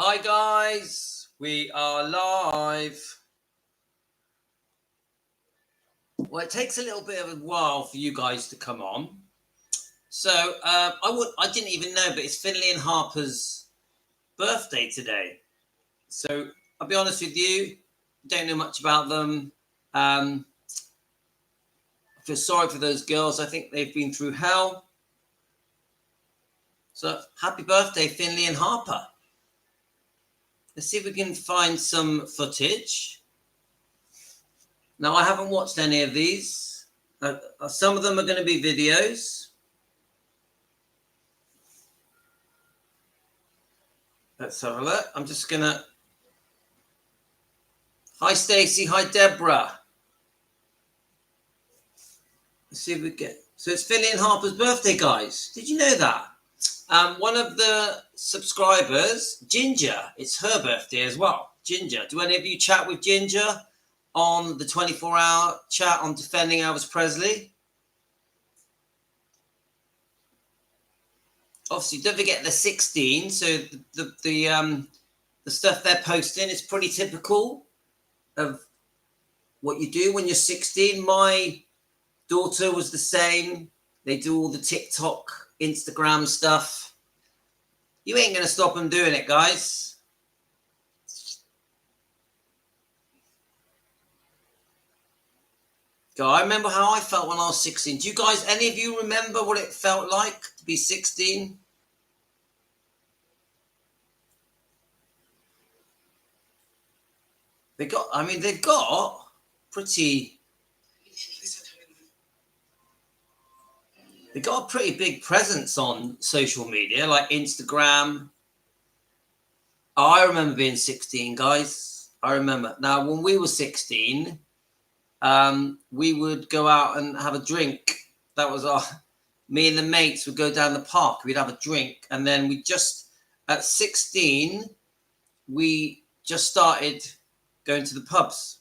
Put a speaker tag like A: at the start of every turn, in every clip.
A: Hi guys, we are live. Well, it takes a little bit of a while for you guys to come on. So I didn't even know, but it's Finley and Harper's birthday today. So I'll be honest with you, don't know much about them. I feel sorry for those girls. I think they've been through hell. So happy birthday, Finley and Harper. Let's see if we can find some footage. Now, I haven't watched any of these. Some of them are going to be videos. Let's have a look. I'm just going to... Hi, Stacey. Hi, Deborah. Let's see if we get... So it's Finley and Harper's birthday, guys. Did you know that? One of the subscribers, Ginger, it's her birthday as well. Ginger. Do any of you chat with Ginger on the 24-hour chat on defending Elvis Presley? Obviously, don't forget they're 16, so the stuff they're posting is pretty typical of what you do when you're 16. My daughter was the same. They do all the TikTok, Instagram stuff. You ain't going to stop them doing it, guys. I remember how I felt when I was 16. Do you guys, any of you remember what it felt like to be 16? They've got a pretty big presence on social media, like Instagram. I remember being 16, guys. I remember. Now, when we were 16, we would go out and have a drink. That was me and the mates would go down the park. We'd have a drink. And then at 16, we just started going to the pubs.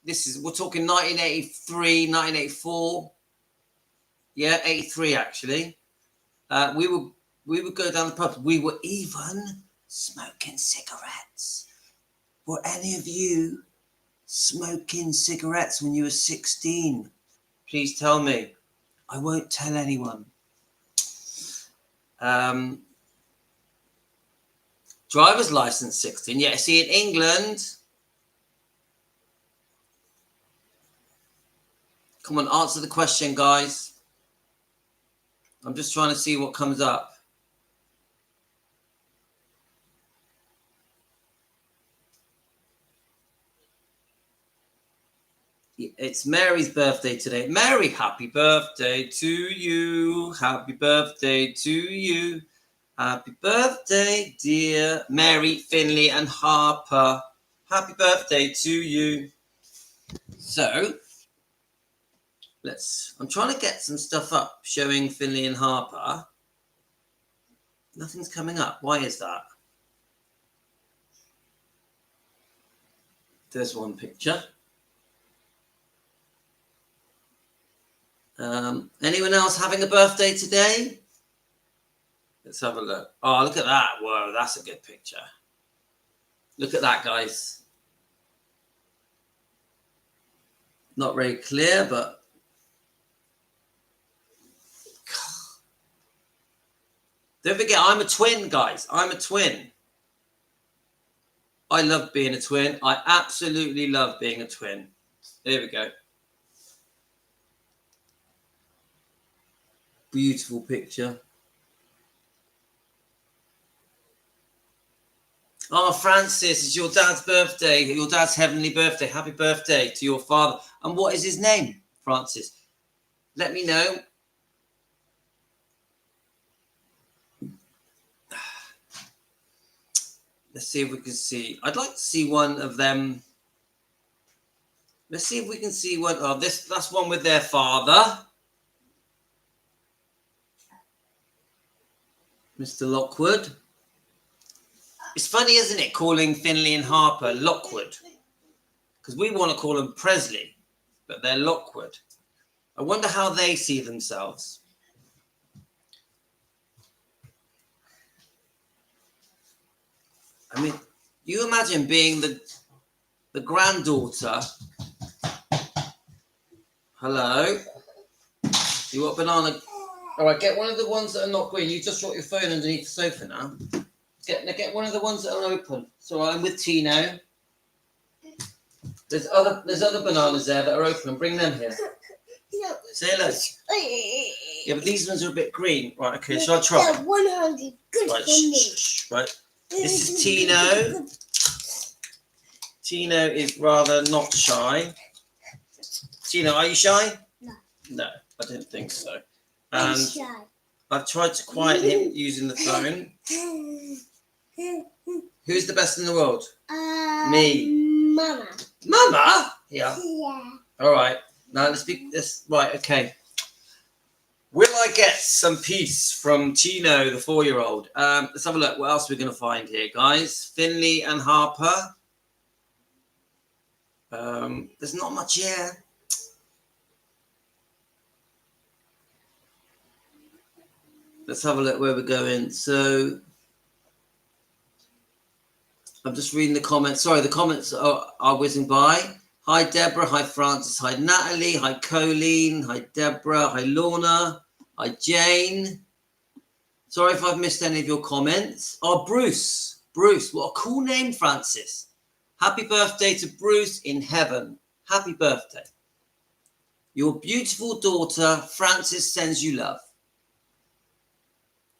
A: We're talking 1983, 1984. Yeah, 83 actually. We would go down the pubs. We were even smoking cigarettes. Were any of you smoking cigarettes when you were 16? Please tell me. I won't tell anyone. Driver's license 16. Yeah, see, in England. Come on, answer the question, guys. I'm just trying to see what comes up. It's Mary's birthday today. Mary, happy birthday to you. Happy birthday to you. Happy birthday, dear Mary, Finley, and Harper. Happy birthday to you. So, I'm trying to get some stuff up showing Finley and Harper. Nothing's coming up. Why is that? There's one picture. Anyone else having a birthday today? Let's have a look. Oh, look at that. Whoa, that's a good picture. Look at that, guys. Not very clear, but... Don't forget, I'm a twin, guys. I'm a twin. I love being a twin. I absolutely love being a twin. There we go. Beautiful picture. Oh, Francis, it's your dad's birthday. Your dad's heavenly birthday. Happy birthday to your father. And what is his name, Francis? Let me know. Let's see if we can see. I'd like to see one of them. Let's see if we can see one. Oh, that's one with their father. Mr. Lockwood. It's funny, isn't it, calling Finley and Harper Lockwood? Because we want to call them Presley, but they're Lockwood. I wonder how they see themselves. You imagine being the granddaughter. Hello. You want banana? All right, get one of the ones that are not green. You just dropped your phone underneath the sofa now. Get one of the ones that are open. So I'm with Tino. There's other bananas there that are open. Bring them here. Say hello. Yeah, but these ones are a bit green. Right, okay, shall I try?
B: 100. Good
A: Right,
B: for me.
A: right. This is Tino. Tino is rather not shy. Tino, are you shy?
B: No.
A: No, I didn't think so.
B: I'm
A: And
B: shy.
A: I've tried to quiet him using the phone. Who's the best in the world? Me.
B: Mama.
A: Mama? Yeah.
B: Yeah.
A: All right. Now let's be this. Right. Okay. Will I get some peace from Tino, the 4-year-old? Let's have a look. What else we're going to find here, guys? Finley and Harper. There's not much here. Let's have a look where we're going. So I'm just reading the comments. Sorry, the comments are whizzing by. Hi, Deborah. Hi, Francis. Hi, Natalie. Hi, Colleen. Hi, Deborah. Hi, Lorna. Hi, Jane. Sorry if I've missed any of your comments. Oh, Bruce. Bruce. What a cool name, Francis. Happy birthday to Bruce in heaven. Happy birthday. Your beautiful daughter, Francis, sends you love.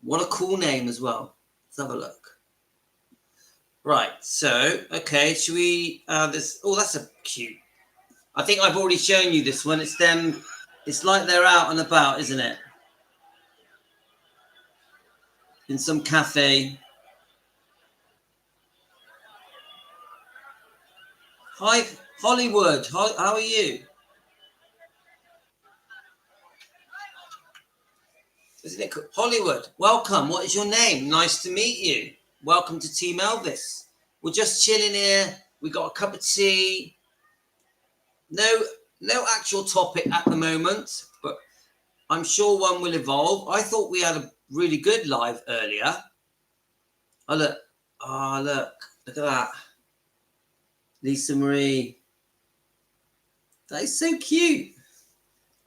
A: What a cool name as well. Let's have a look. Right, so, okay, should we, that's a cute. I think I've already shown you this one. It's them, it's like they're out and about, isn't it? In some cafe. Hi, Hollywood, how are you? Isn't it cool? Hollywood, welcome. What is your name? Nice to meet you. Welcome to Team Elvis. We're just chilling here. We got a cup of tea. No actual topic at the moment, but I'm sure one will evolve. I thought we had a really good live earlier. Oh, look. Oh, look at that. Lisa Marie. That is so cute.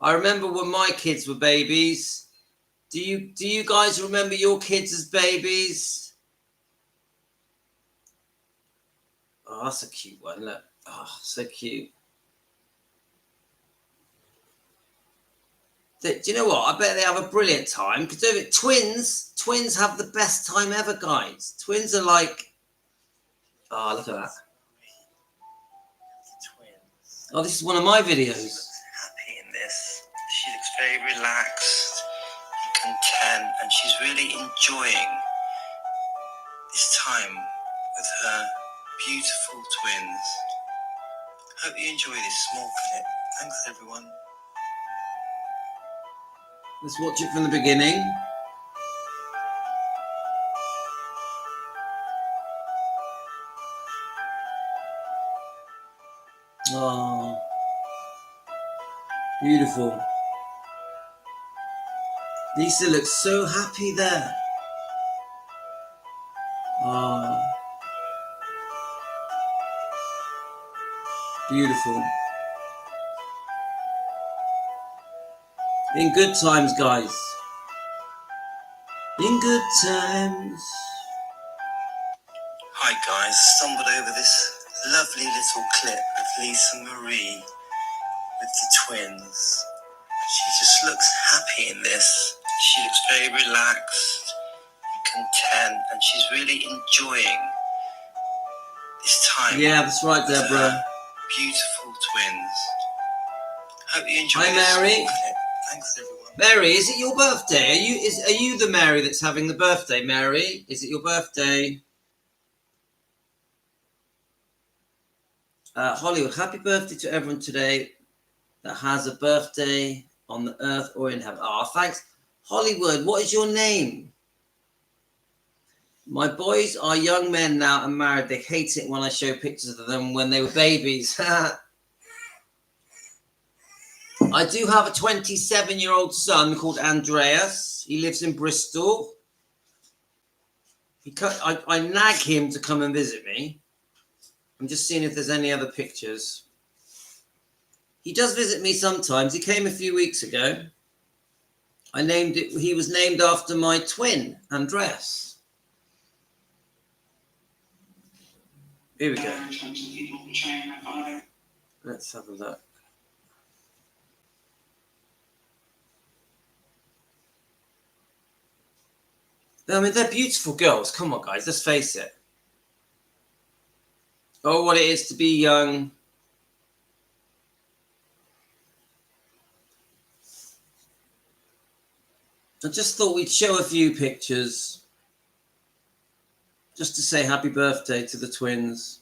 A: I remember when my kids were babies. Do you guys remember your kids as babies? Oh, that's a cute one. Look. Oh, so cute. Do you know what? I bet they have a brilliant time. Because twins have the best time ever, guys. Twins are like, oh, look at that. Twins. Oh, this is one of my videos.
C: She looks happy in this. She looks very relaxed and content, and she's really enjoying this time with her beautiful twins. Hope you enjoy this small clip. Thanks, everyone.
A: Let's watch it from the beginning. Oh, beautiful. Lisa looks so happy there. Oh, beautiful. In good times, guys. In good times.
C: Hi guys, stumbled over this lovely little clip of Lisa Marie with the twins. She just looks happy in this. She looks very relaxed and content, and she's really enjoying this time.
A: Yeah, that's right,
C: with
A: Deborah.
C: her beautiful twins. Hope you enjoy
A: Hi,
C: this
A: Mary.
C: small clip. Thanks, everyone.
A: Mary, is it your birthday? Are you the Mary that's having the birthday, Mary? Is it your birthday? Hollywood, happy birthday to everyone today that has a birthday on the earth or in heaven. Oh, thanks. Hollywood, what is your name? My boys are young men now and married. They hate it when I show pictures of them when they were babies. I do have a 27-year-old son called Andreas. He lives in Bristol. I nag him to come and visit me. I'm just seeing if there's any other pictures. He does visit me sometimes. He came a few weeks ago. I named it. He was named after my twin, Andreas. Here we go. Let's have a look. I mean, they're beautiful girls. Come on, guys. Let's face it. Oh, what it is to be young. I just thought we'd show a few pictures just to say happy birthday to the twins.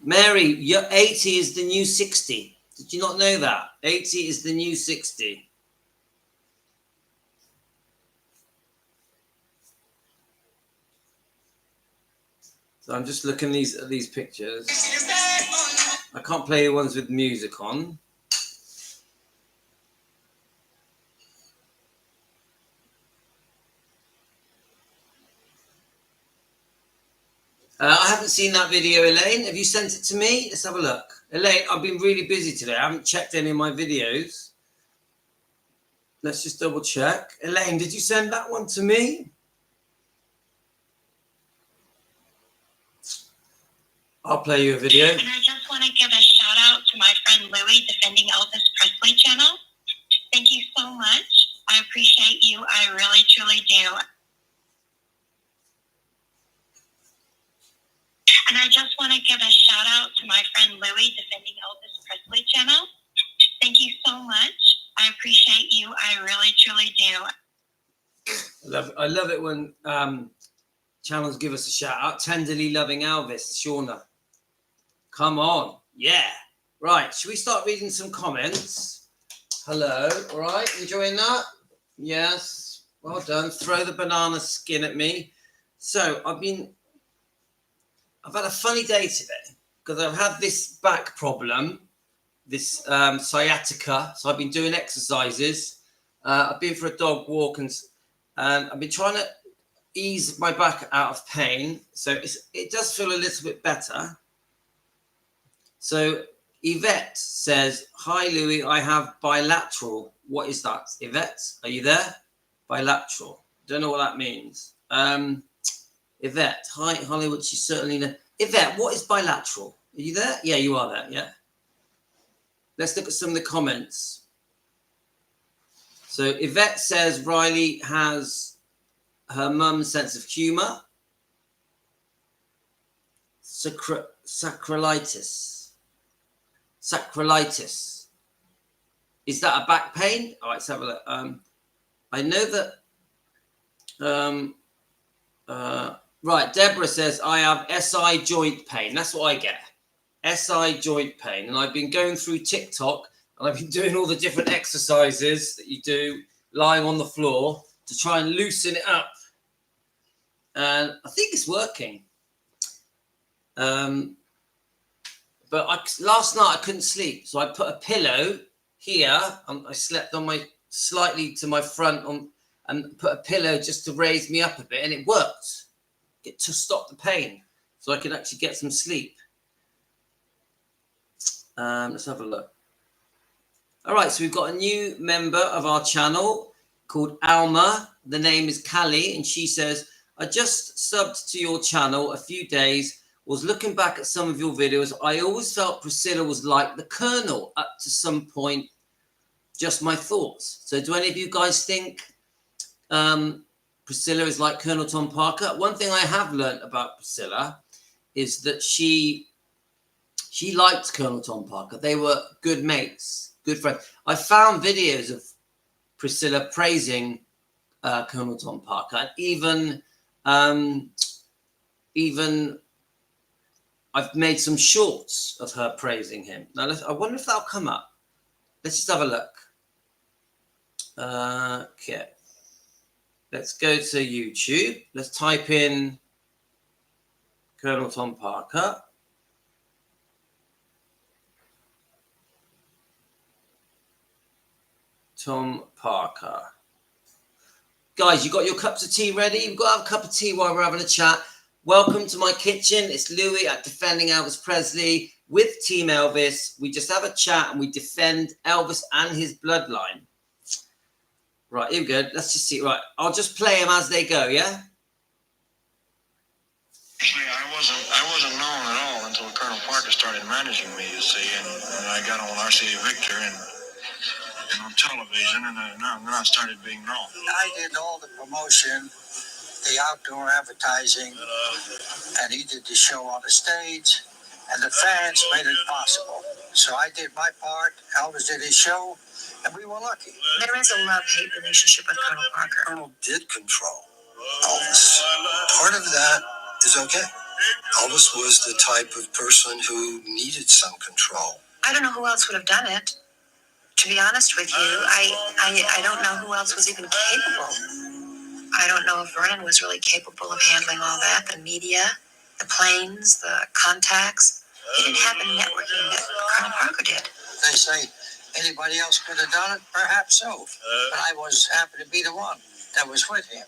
A: Mary, your 80 is the new 60. Did you not know that? 80 is the new 60. So I'm just looking at these pictures. I can't play the ones with music on. I haven't seen that video, Elaine. Have you sent it to me? Let's have a look. Elaine, I've been really busy today. I haven't checked any of my videos. Let's just double check. Elaine, did you send that one to me? I'll play you a video.
B: And I just want to give a shout out to my friend Louie, Defending Elvis Presley channel. Thank you so much. I appreciate you. I really, truly do. And I just want to give a shout out to my friend Louie, Defending Elvis Presley channel. Thank you so much. I appreciate you. I really, truly do.
A: I love it when channels give us a shout out. Tenderly Loving Elvis, Shauna. Come on. Yeah. Right. Should we start reading some comments? Hello. All right. Enjoying that? Yes. Well done. Throw the banana skin at me. So I've had a funny day today because I've had this back problem, this sciatica. So I've been doing exercises. I've been for a dog walk and I've been trying to ease my back out of pain. So it does feel a little bit better. So Yvette says, "Hi Louis, I have bilateral." What is that? Yvette, are you there? Bilateral. Don't know what that means. Yvette, hi Hollywood. She's certainly there. Yvette, what is bilateral? Are you there? Yeah, you are there. Yeah. Let's look at some of the comments. So Yvette says Riley has her mum's sense of humour. Sacralitis. Sacralitis. Is that a back pain? All right, let's have a look. I know that. Right, Deborah says I have SI joint pain. That's what I get. SI joint pain, and I've been going through TikTok and I've been doing all the different exercises that you do lying on the floor to try and loosen it up. And I think it's working. But last night I couldn't sleep, so I put a pillow here. I slept on my slightly to my front and put a pillow just to raise me up a bit, and it worked. To stop the pain, so I could actually get some sleep. Let's have a look. All right, so we've got a new member of our channel called Alma. The name is Callie, and she says, "I just subbed to your channel a few days. Was looking back at some of your videos. I always felt Priscilla was like the Colonel up to some point. Just my thoughts. So do any of you guys think Priscilla is like Colonel Tom Parker? One thing I have learned about Priscilla is that she liked Colonel Tom Parker. They were good mates, good friends. I found videos of Priscilla praising Colonel Tom Parker, and even I've made some shorts of her praising him. Now, I wonder if that'll come up. Let's just have a look. Okay. Let's go to YouTube. Let's type in Colonel Tom Parker. Tom Parker. Guys, you got your cups of tea ready? You've got to have a cup of tea while we're having a chat. Welcome to my kitchen. It's Louis at Defending Elvis Presley with Team Elvis. We just have a chat and we defend Elvis and his bloodline. Right, here we go. Let's just see. Right, I'll just play them as they go, yeah?
D: Actually, I wasn't known at all until Colonel Parker started managing me, you see, and I got on RCA Victor and on television, and then I started being known.
E: I did all the promotion, the outdoor advertising, and he did the show on the stage, and the fans made it possible. So I did my part, Elvis did his show, and we were lucky.
F: There is a love-hate relationship with Colonel Parker.
E: Colonel did control Elvis. Part of that is okay. Elvis was the type of person who needed some control.
F: I don't know who else would have done it. To be honest with you, I don't know who else was even capable. I don't know if Vernon was really capable of handling all that, the media, the planes, the contacts. He didn't have the networking that Colonel Parker did.
E: They say anybody else could have done it, perhaps so. But I was happy to be the one that was with him.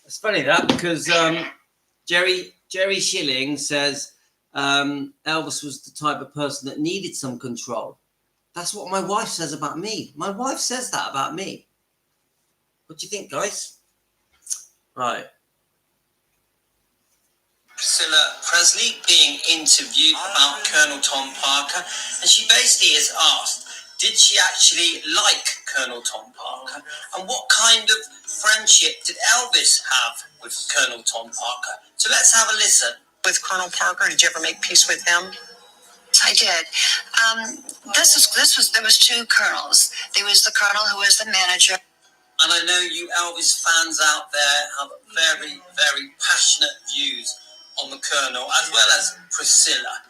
A: It's funny that because Jerry Schilling says Elvis was the type of person that needed some control. That's what my wife says about me. My wife says that about me. What do you think, guys? Right.
C: Priscilla Presley being interviewed about Colonel Tom Parker, and she basically is asked, did she actually like Colonel Tom Parker? And what kind of friendship did Elvis have with Colonel Tom Parker? So let's have a listen.
F: With Colonel Parker, did you ever make peace with him? I did. There was two colonels. There was the colonel who was the manager.
C: And I know you Elvis fans out there have very, very passionate views on the Colonel, as well as Priscilla.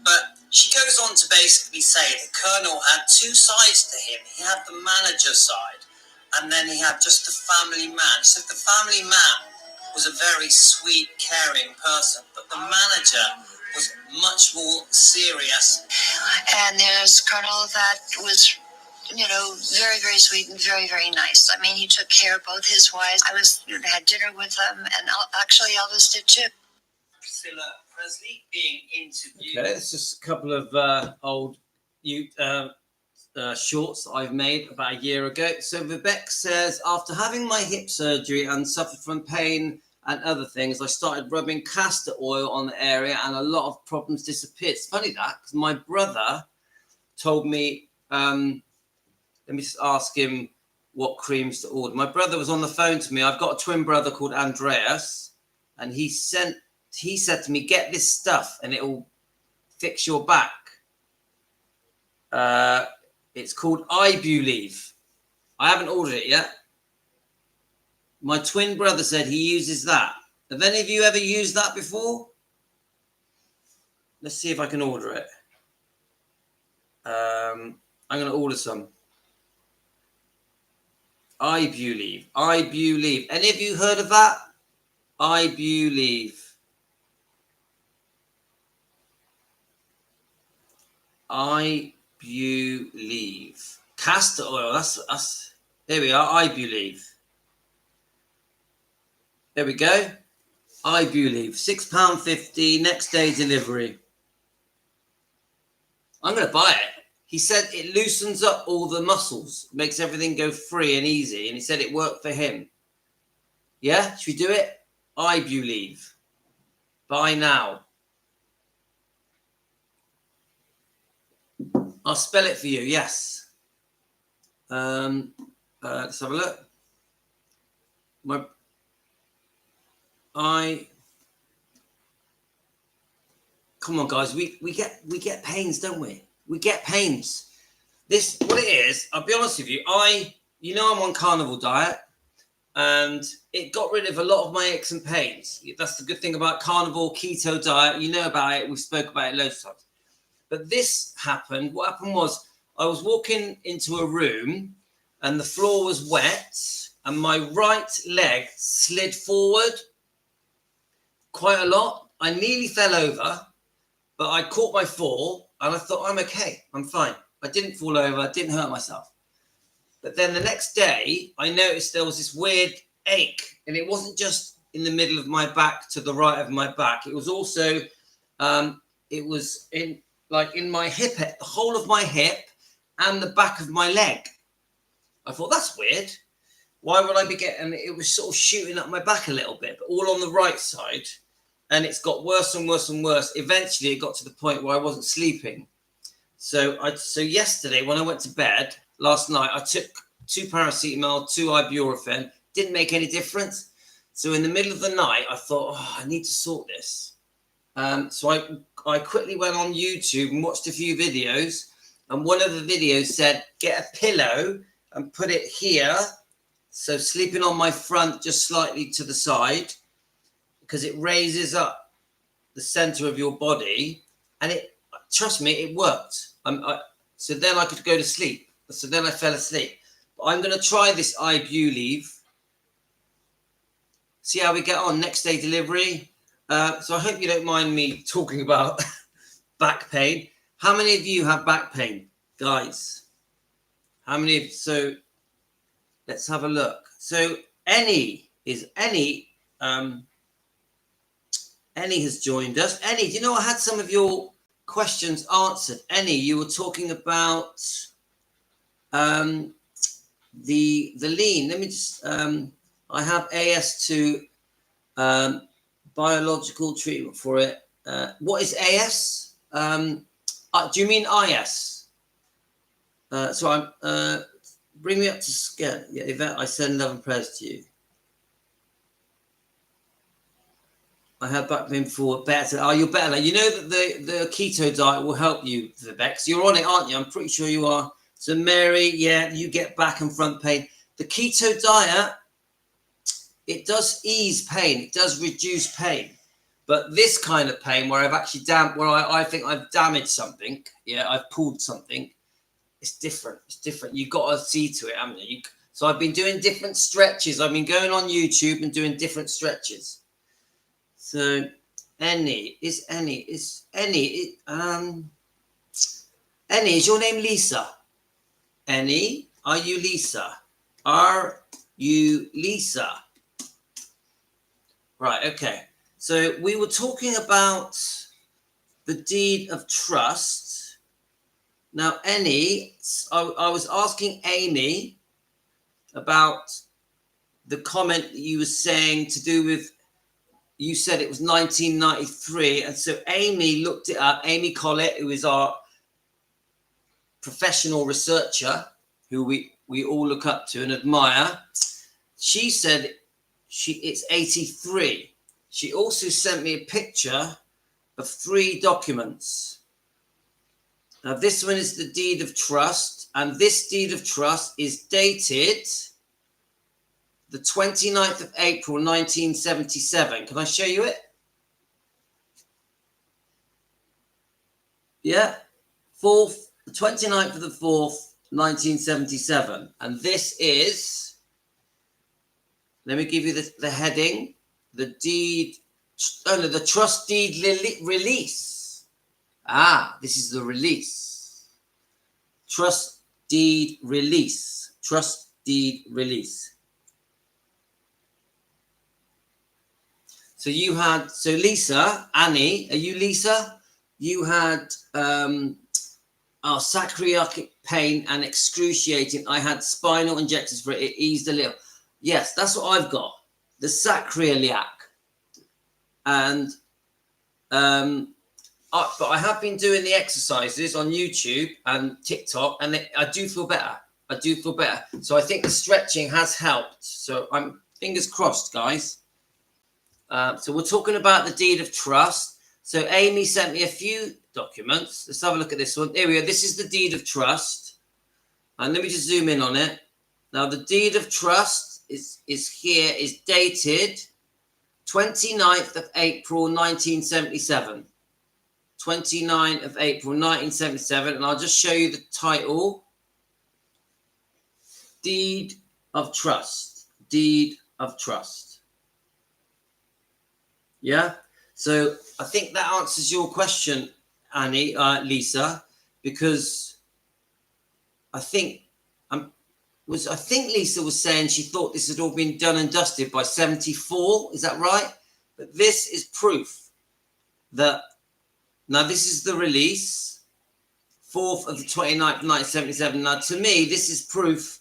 C: But she goes on to basically say the Colonel had two sides to him. He had the manager side, and then he had just the family man. So the family man was a very sweet, caring person, but the manager was much more serious.
F: And there's a colonel that was, very, very sweet and very, very nice. I mean, he took care of both his wives. Had dinner with them, and actually Elvis did too.
C: Priscilla Presley being interviewed.
A: Okay, it's just a couple of old shorts that I've made about a year ago. So Vivek says, after having my hip surgery and suffered from pain and other things, I started rubbing castor oil on the area and a lot of problems disappeared. It's funny that, because my brother told me, let me just ask him what creams to order. My brother was on the phone to me. I've got a twin brother called Andreas, and he said to me, get this stuff and it'll fix your back. It's called Ibuleve. I haven't ordered it yet. My twin brother said he uses that. Have any of you ever used that before? Let's see if I can order it. I'm going to order some. Ibuleve. Ibuleve. Any of you heard of that? Ibuleve. Ibuleve. Castor oil. That's. There we are. Ibuleve. There we go. Ibuleve. £6.50. Next day delivery. I'm going to buy it. He said it loosens up all the muscles, makes everything go free and easy. And he said it worked for him. Yeah? Should we do it? Ibuleve. Buy now. I'll spell it for you. Yes. Let's have a look. Come on, guys. We get pains, don't we? We get pains. What it is, I'll be honest with you. I'm on carnivore diet, and it got rid of a lot of my aches and pains. That's the good thing about carnivore keto diet. You know about it. We spoke about it loads of times. But this happened. What happened was I was walking into a room, and the floor was wet, and my right leg slid forward quite a lot. I nearly fell over, but I caught my fall, and I thought, I'm okay. I'm fine. I didn't fall over. I didn't hurt myself. But then the next day, I noticed there was this weird ache, and it wasn't just in the middle of my back to the right of my back. It was also, it was in my hip, the whole of my hip and the back of my leg. I thought, that's weird. Why would I be getting, it was sort of shooting up my back a little bit, but all on the right side. And it's got worse and worse and worse. Eventually, it got to the point where I wasn't sleeping. So yesterday, when I went to bed last night, I took 2 paracetamol, 2 ibuprofen. Didn't make any difference. So in the middle of the night, I thought, I need to sort this. So I quickly went on YouTube and watched a few videos. And one of the videos said, get a pillow and put it here. So sleeping on my front, just slightly to the side, because it raises up the center of your body. And trust me, it worked. So then I could go to sleep. So then I fell asleep. But I'm going to try this Ibuleve. See how we get on. Next day delivery. So I hope you don't mind me talking about back pain. How many of you have back pain, guys? How many of, so let's have a look. So Annie has joined us. Annie, do you know I had some of your questions answered? Annie, you were talking about the lean. Let me just I have AS2 biological treatment for it. What is AS? Do you mean IS? So I'm bring me up to scale. Yeah, Yvette, I send love and prayers to you. I have back pain before. Better. Oh, you're better now. You know that the keto diet will help you, Vivek. So you're on it, aren't you? I'm pretty sure you are. So Mary, yeah, you get back and front pain. The keto diet, it does ease pain. It does reduce pain. But this kind of pain where I've actually I think I've damaged something, yeah, I've pulled something, it's different. It's different. You've got to see to it, haven't you? So I've been doing different stretches. I've been going on YouTube and doing different stretches. So Annie, is your name Lisa? Annie, are you Lisa? Are you Lisa? Right, okay. So we were talking about the deed of trust. Now, Annie, I was asking Amy about the comment that you were saying to do with, you said it was 1993. And so Amy looked it up. Amy Collett, who is our professional researcher, who we all look up to and admire. She said it's 83. She also sent me a picture of 3 documents. Now, this one is the deed of trust, and this deed of trust is dated the 29th of April, 1977. Can I show you it? Yeah. The 29th of the 4th, 1977. And this is, let me give you the heading, the trust deed release. This is the release. Trust deed release. Trust deed release. So you had, Lisa, Annie, are you Lisa? You had sacroiliac pain and excruciating. I had spinal injections for it. It eased a little. Yes, that's what I've got. The sacroiliac. And but I have been doing the exercises on YouTube and TikTok, and I do feel better. So I think the stretching has helped. So I'm fingers crossed, guys. So we're talking about the deed of trust. So Amy sent me a few documents. Let's have a look at this one. Here we go. This is the deed of trust. And let me just zoom in on it. Now, the deed of trust is dated 29th of April, 1977. 29th of April, 1977. And I'll just show you the title. Deed of trust. Deed of trust. Yeah? So I think that answers your question, Annie, Lisa, because I think I think Lisa was saying she thought this had all been done and dusted by 74. Is that right? But this is proof that, now this is the release, 4th of the 29th, 1977. Now, to me, this is proof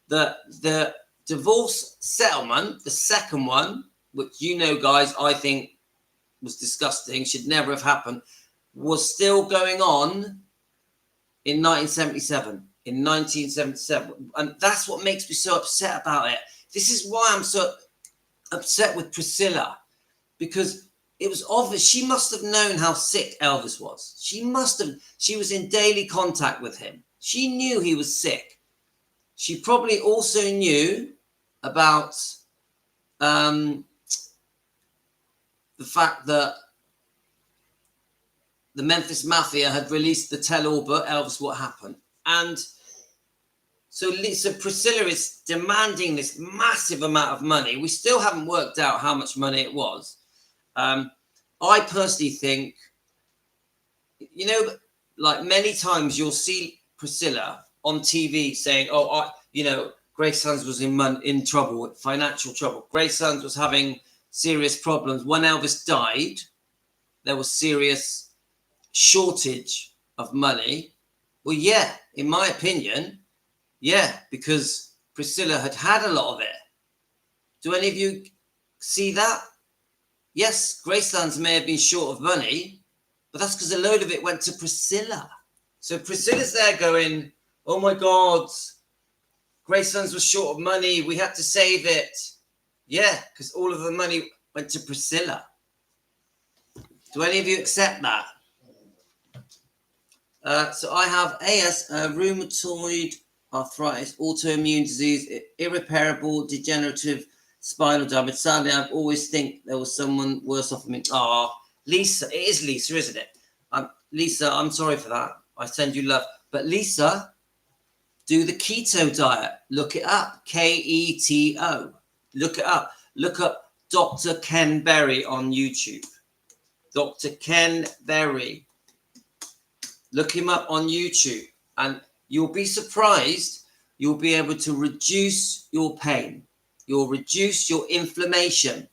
A: that the divorce settlement, the second one, which you know, guys, I think was disgusting, should never have happened, was still going on in 1977. In 1977. And that's what makes me so upset about it. This is why I'm so upset with Priscilla, because it was obvious. She must have known how sick Elvis was. She was in daily contact with him. She knew he was sick. She probably also knew about the fact that the Memphis Mafia had released the tell-all book, Elvis, What Happened? And so Priscilla is demanding this massive amount of money. We still haven't worked out how much money it was. I personally think, you know, like many times you'll see Priscilla on TV saying, Grace Sons was in trouble, financial trouble. Grace Sons was having serious problems. When Elvis died, there was serious shortage of money. Well, yeah, in my opinion, yeah, because Priscilla had a lot of it. Do any of you see that? Yes, Graceland's may have been short of money, but that's because a load of it went to Priscilla. So Priscilla's there going, oh my God, Graceland's was short of money. We had to save it. Yeah, because all of the money went to Priscilla. Do any of you accept that? So I have AS, rheumatoid arthritis, autoimmune disease, irreparable degenerative spinal damage. Sadly, I've always think there was someone worse off than me. Lisa, it is Lisa, isn't it? Lisa, I'm sorry for that. I send you love. But Lisa, do the keto diet. Look it up. KETO. Look it up. Look up Dr. Ken Berry on YouTube. Dr. Ken Berry. Look him up on YouTube, and you'll be surprised. You'll be able to reduce your pain. You'll reduce your inflammation,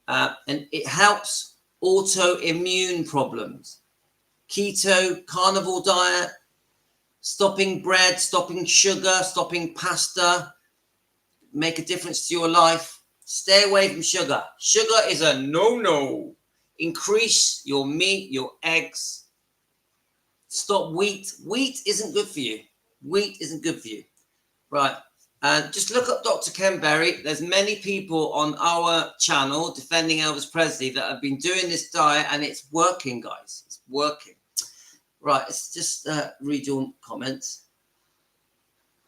A: and it helps autoimmune problems. Keto, carnivore diet, stopping bread, stopping sugar, stopping pasta, make a difference to your life. Stay away from sugar. Sugar is a no-no. Increase your meat, your eggs. Stop wheat. Wheat isn't good for you. Wheat isn't good for you. Right. And just look up Dr. Ken Berry. There's many people on our channel defending Elvis Presley that have been doing this diet, and it's working, guys. It's working. Right. Let's just read your comments.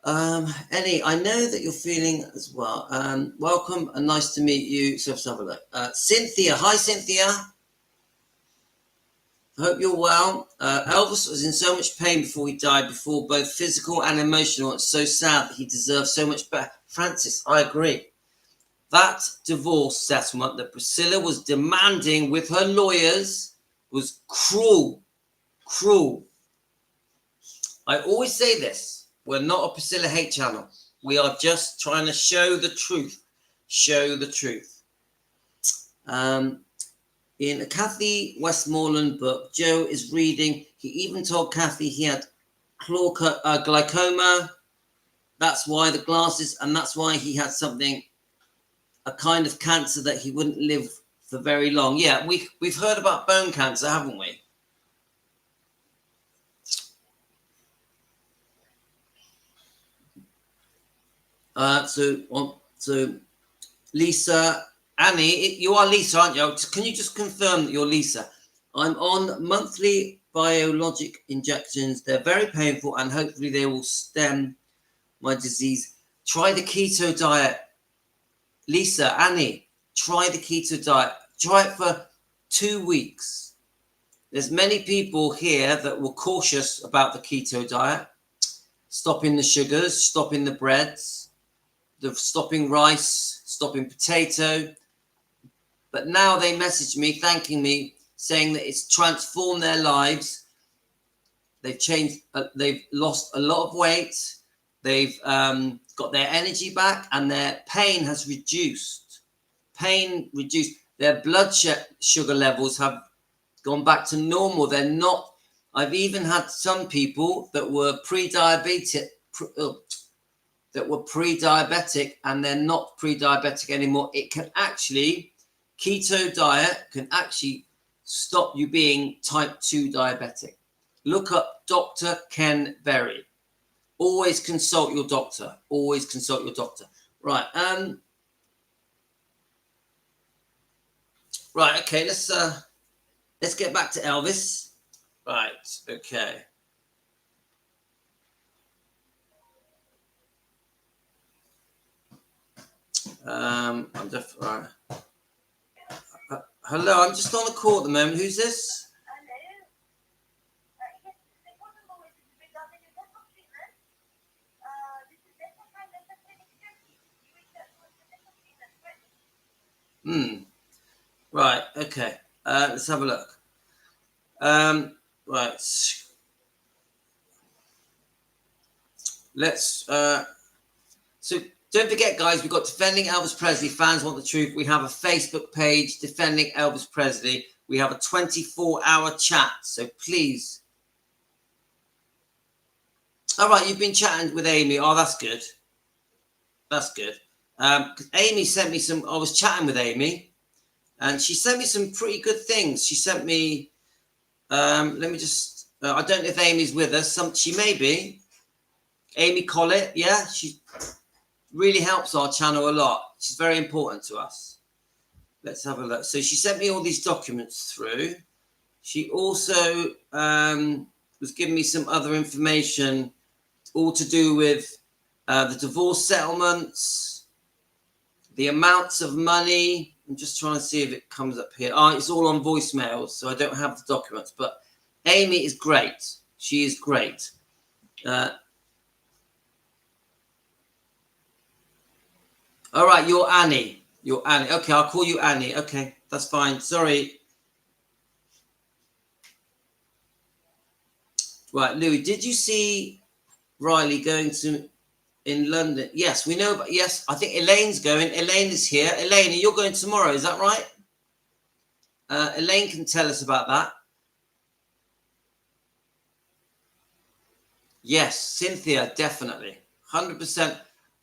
A: Ellie, I know that you're feeling as well. Welcome and nice to meet you. So let's have a look. Cynthia. Hi, Cynthia. I hope you're well. Elvis was in so much pain before he died, before both physical and emotional. It's so sad that he deserves so much better. Francis, I agree. That divorce settlement that Priscilla was demanding with her lawyers was cruel. Cruel. I always say this. We're not a Priscilla hate channel. We are just trying to show the truth. Show the truth. In a Kathy Westmoreland book, Joe is reading. He even told Kathy he had glaucoma. That's why the glasses, and that's why he had something, a kind of cancer that he wouldn't live for very long. Yeah, we've heard about bone cancer, haven't we? So Lisa, Annie, you are Lisa, aren't you? Can you just confirm that you're Lisa? I'm on monthly biologic injections. They're very painful, and hopefully they will stem my disease. Try the keto diet. Lisa, Annie, try the keto diet. Try it for 2 weeks. There's many people here that were cautious about the keto diet. Stopping the sugars, stopping the breads, stopping rice, stopping potato. But now they message me, thanking me, saying that it's transformed their lives. They've changed, they've lost a lot of weight. They've got their energy back, and their pain has reduced. Their blood sugar levels have gone back to normal. They're not. I've even had some people that were pre-diabetic, and they're not pre-diabetic anymore. It can actually, keto diet can actually stop you being type 2 diabetic. Look up Dr. Ken Berry. Always consult your doctor. Always consult your doctor. Right. Right. Okay. Let's get back to Elvis. Right. Okay. I'm just right. Hello. I'm just on the call at the moment. Who's this? Right. Okay. Let's have a look. Right. Let's. So don't forget, guys. We've got Defending Elvis Presley. Fans want the truth. We have a Facebook page, Defending Elvis Presley. We have a 24-hour chat. So please. All right. You've been chatting with Amy. Oh, that's good. That's good. Amy sent me some. I was chatting with Amy, and she sent me some pretty good things. She sent me. Let me just. I don't know if Amy's with us. She may be. Amy Collett. Yeah, she really helps our channel a lot. She's very important to us. Let's have a look. So she sent me all these documents through. She also was giving me some other information, all to do with the divorce settlements, the amounts of money. I'm just trying to see if it comes up here. It's all on voicemails, so I don't have the documents. But Amy is great. She is great. All right, you're Annie. You're Annie. Okay, I'll call you Annie. Okay, that's fine. Sorry. Right, Louis, did you see Riley going in London? Yes, we know. But yes, I think Elaine's going. Elaine is here. Elaine, you're going tomorrow. Is that right? Elaine can tell us about that. Yes, Cynthia, definitely, 100%.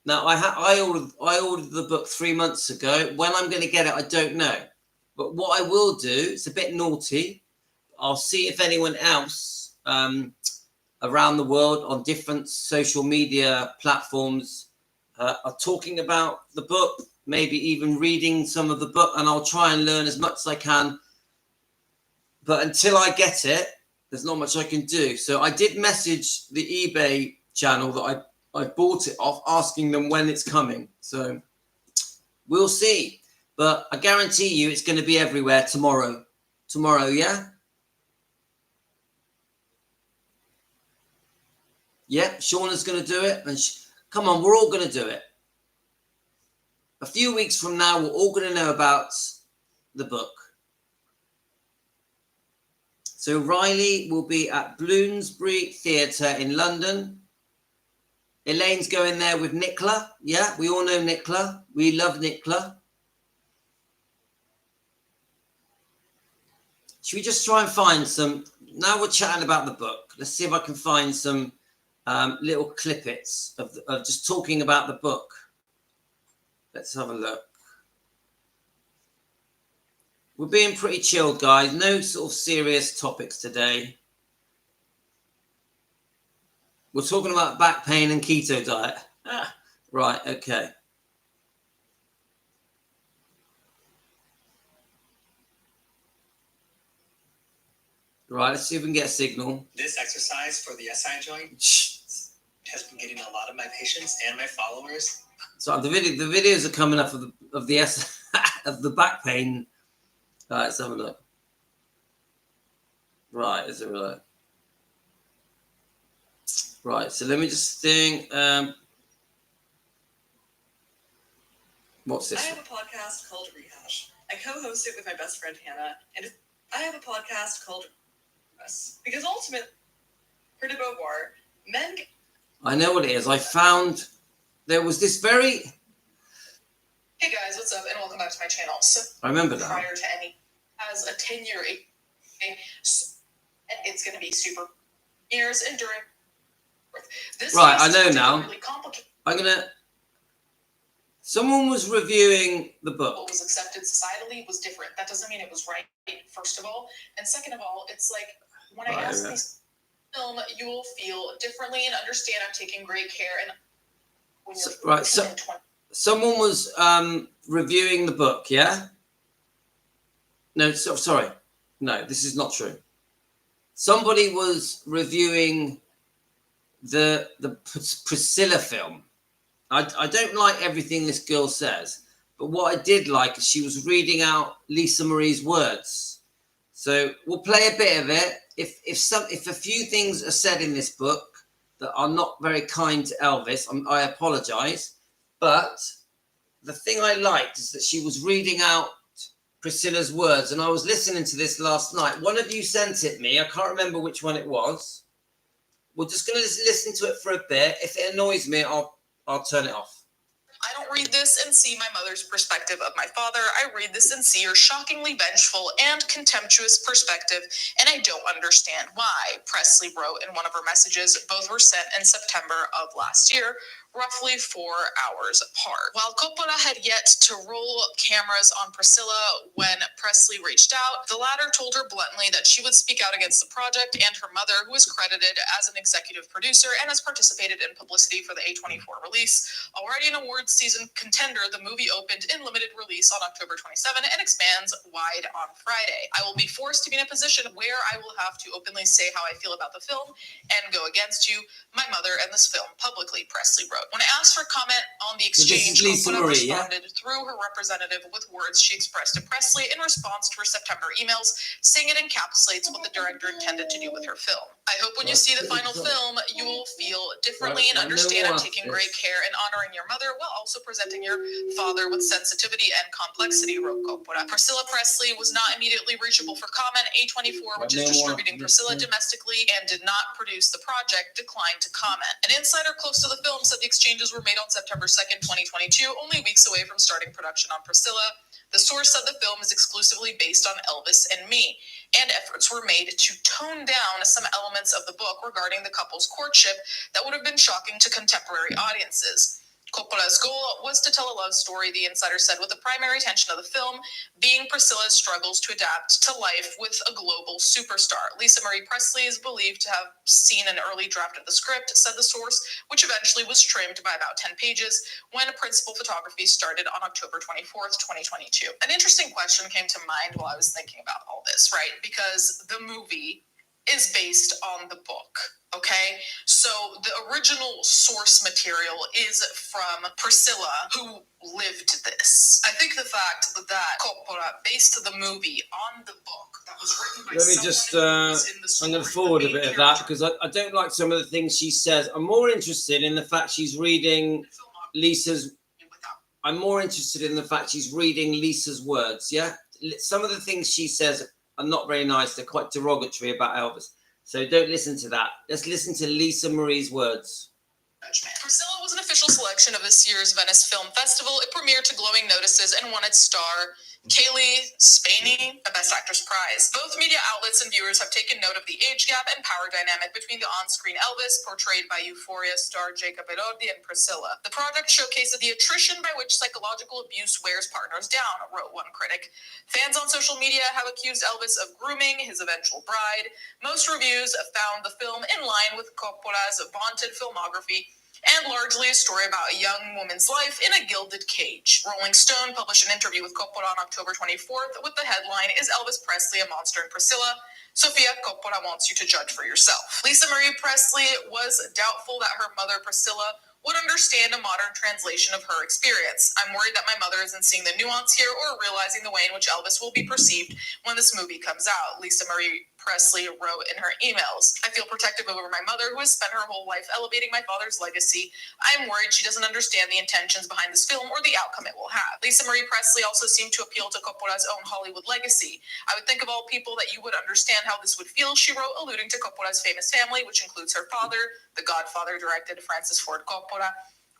A: Now, I ordered the book 3 months ago. When I'm going to get it, I don't know. But what I will do, it's a bit naughty. I'll see if anyone else around the world on different social media platforms are talking about the book, maybe even reading some of the book, and I'll try and learn as much as I can. But until I get it, there's not much I can do. So I did message the eBay channel that I bought it off, asking them when it's coming. So we'll see. But I guarantee you it's going to be everywhere tomorrow. Tomorrow, yeah? Yeah, Shauna's going to do it. And come on, we're all going to do it. A few weeks from now, we're all going to know about the book. So Riley will be at Bloomsbury Theatre in London. Elaine's going there with Nicola. Yeah, we all know Nicola. We love Nicola. Should we just try and find some? Now we're chatting about the book. Let's see if I can find some little clippets of just talking about the book. Let's have a look. We're being pretty chilled, guys. No sort of serious topics today. We're talking about back pain and keto diet. Right, okay. Right, let's see if we can get a signal.
G: This exercise for the SI joint has been getting a lot of my patients and my followers.
A: So the videos are coming up of the of the back pain. All right, let's have a look. Right, is it right? Right, so let me just think. What's this?
H: I have a podcast called Rehash. I co-host it with my best friend Hannah, and I have a podcast called Us because ultimately, for de beauvoir, men.
A: I know what it is. I found there was this very...
H: Hey guys, what's up? And welcome back to my channel. So
A: I remember that.
H: Prior to any, as a 10-year, it's going to be super years and during. This
A: Right, I
H: is
A: know now.
H: really complicated.
A: Someone was reviewing the book.
H: What was accepted societally was different. That doesn't mean it was right, first of all. And second of all, it's like when I ask this film, you will feel differently and understand I'm taking great care. And when you're
A: someone was reviewing the book, yeah? No, sorry. No, this is not true. Somebody was reviewing the Priscilla film. I don't like everything this girl says, but what I did like is she was reading out Lisa Marie's words. So we'll play a bit of it. If a few things are said in this book that are not very kind to Elvis, I apologize. But the thing I liked is that she was reading out Priscilla's words, and I was listening to this last night. One of you sent it me. I can't remember which one it was. We're just going to listen to it for a bit. If it annoys me, I'll turn it off.
I: I don't read this and see my mother's perspective of my father. I read this and see her shockingly vengeful and contemptuous perspective, and I don't understand why, Presley wrote in one of her messages. Both were sent in September of last year, roughly 4 hours apart. While Coppola had yet to roll cameras on Priscilla when Presley reached out, the latter told her bluntly that she would speak out against the project, and her mother, who is credited as an executive producer and has participated in publicity for the A24 release. Already an awards season contender, the movie opened in limited release on October 27 and expands wide on Friday. I will be forced to be in a position where I will have to openly say how I feel about the film and go against you, my mother, and this film publicly, Presley wrote. When I asked for comment on the exchange, Coppola responded through her representative with words she expressed to Presley in response to her September emails, saying it encapsulates what the director intended to do with her film. I hope when you see the final film, you will feel differently and understand I'm taking great care in honoring your mother while also presenting your father with sensitivity and complexity, wrote Coppola. Priscilla Presley was not immediately reachable for comment. A24, which is distributing Priscilla domestically and did not produce the project, declined to comment. An insider close to the film said the exchanges were made on September 2nd, 2022, only weeks away from starting production on Priscilla. The source said the film is exclusively based on Elvis and me, and efforts were made to tone down some elements of the book regarding the couple's courtship that would have been shocking to contemporary audiences. Coppola's goal was to tell a love story, the insider said, with the primary tension of the film being Priscilla's struggles to adapt to life with a global superstar. Lisa Marie Presley is believed to have seen an early draft of the script, said the source, which eventually was trimmed by about 10 pages when principal photography started on October 24th, 2022. An interesting question came to mind while I was thinking about all this, right? Because the movie is based on the book. Okay, so the original source material is from Priscilla, who lived this. I think the fact that Coppola based the movie on the book that was written by
A: Let me just, I'm going to forward a bit of that because I don't like some of the things she says. I'm more interested in the fact she's reading Lisa's, I'm more interested in the fact she's reading Lisa's words, yeah? Some of the things she says are not very nice. They're quite derogatory about Elvis. So don't listen to that. Let's listen to Lisa Marie's words.
I: Priscilla was an official selection of this year's Venice Film Festival. It premiered to glowing notices and won its star, Kaylee Spaney, a Best Actress prize. Both media outlets and viewers have taken note of the age gap and power dynamic between the on-screen Elvis, portrayed by Euphoria star Jacob Elordi, and Priscilla. The project showcased the attrition by which psychological abuse wears partners down, wrote one critic. Fans on social media have accused Elvis of grooming his eventual bride. Most reviews found the film in line with Coppola's vaunted filmography and largely a story about a young woman's life in a gilded cage. Rolling Stone published an interview with Coppola on October 24th with the headline, "Is Elvis Presley a Monster in Priscilla? Sofia Coppola wants you to judge for yourself." Lisa Marie Presley was doubtful that her mother Priscilla would understand a modern translation of her experience. "I'm worried that my mother isn't seeing the nuance here or realizing the way in which Elvis will be perceived when this movie comes out," Lisa Marie Presley wrote in her emails. I feel protective over my mother, who has spent her whole life elevating my father's legacy. I am worried she doesn't understand the intentions behind this film or the outcome it will have. Lisa Marie Presley also seemed to appeal to Coppola's own Hollywood legacy. I would think of all people that you would understand how this would feel, she wrote, alluding to Coppola's famous family, which includes her father, The Godfather director Francis Ford Coppola.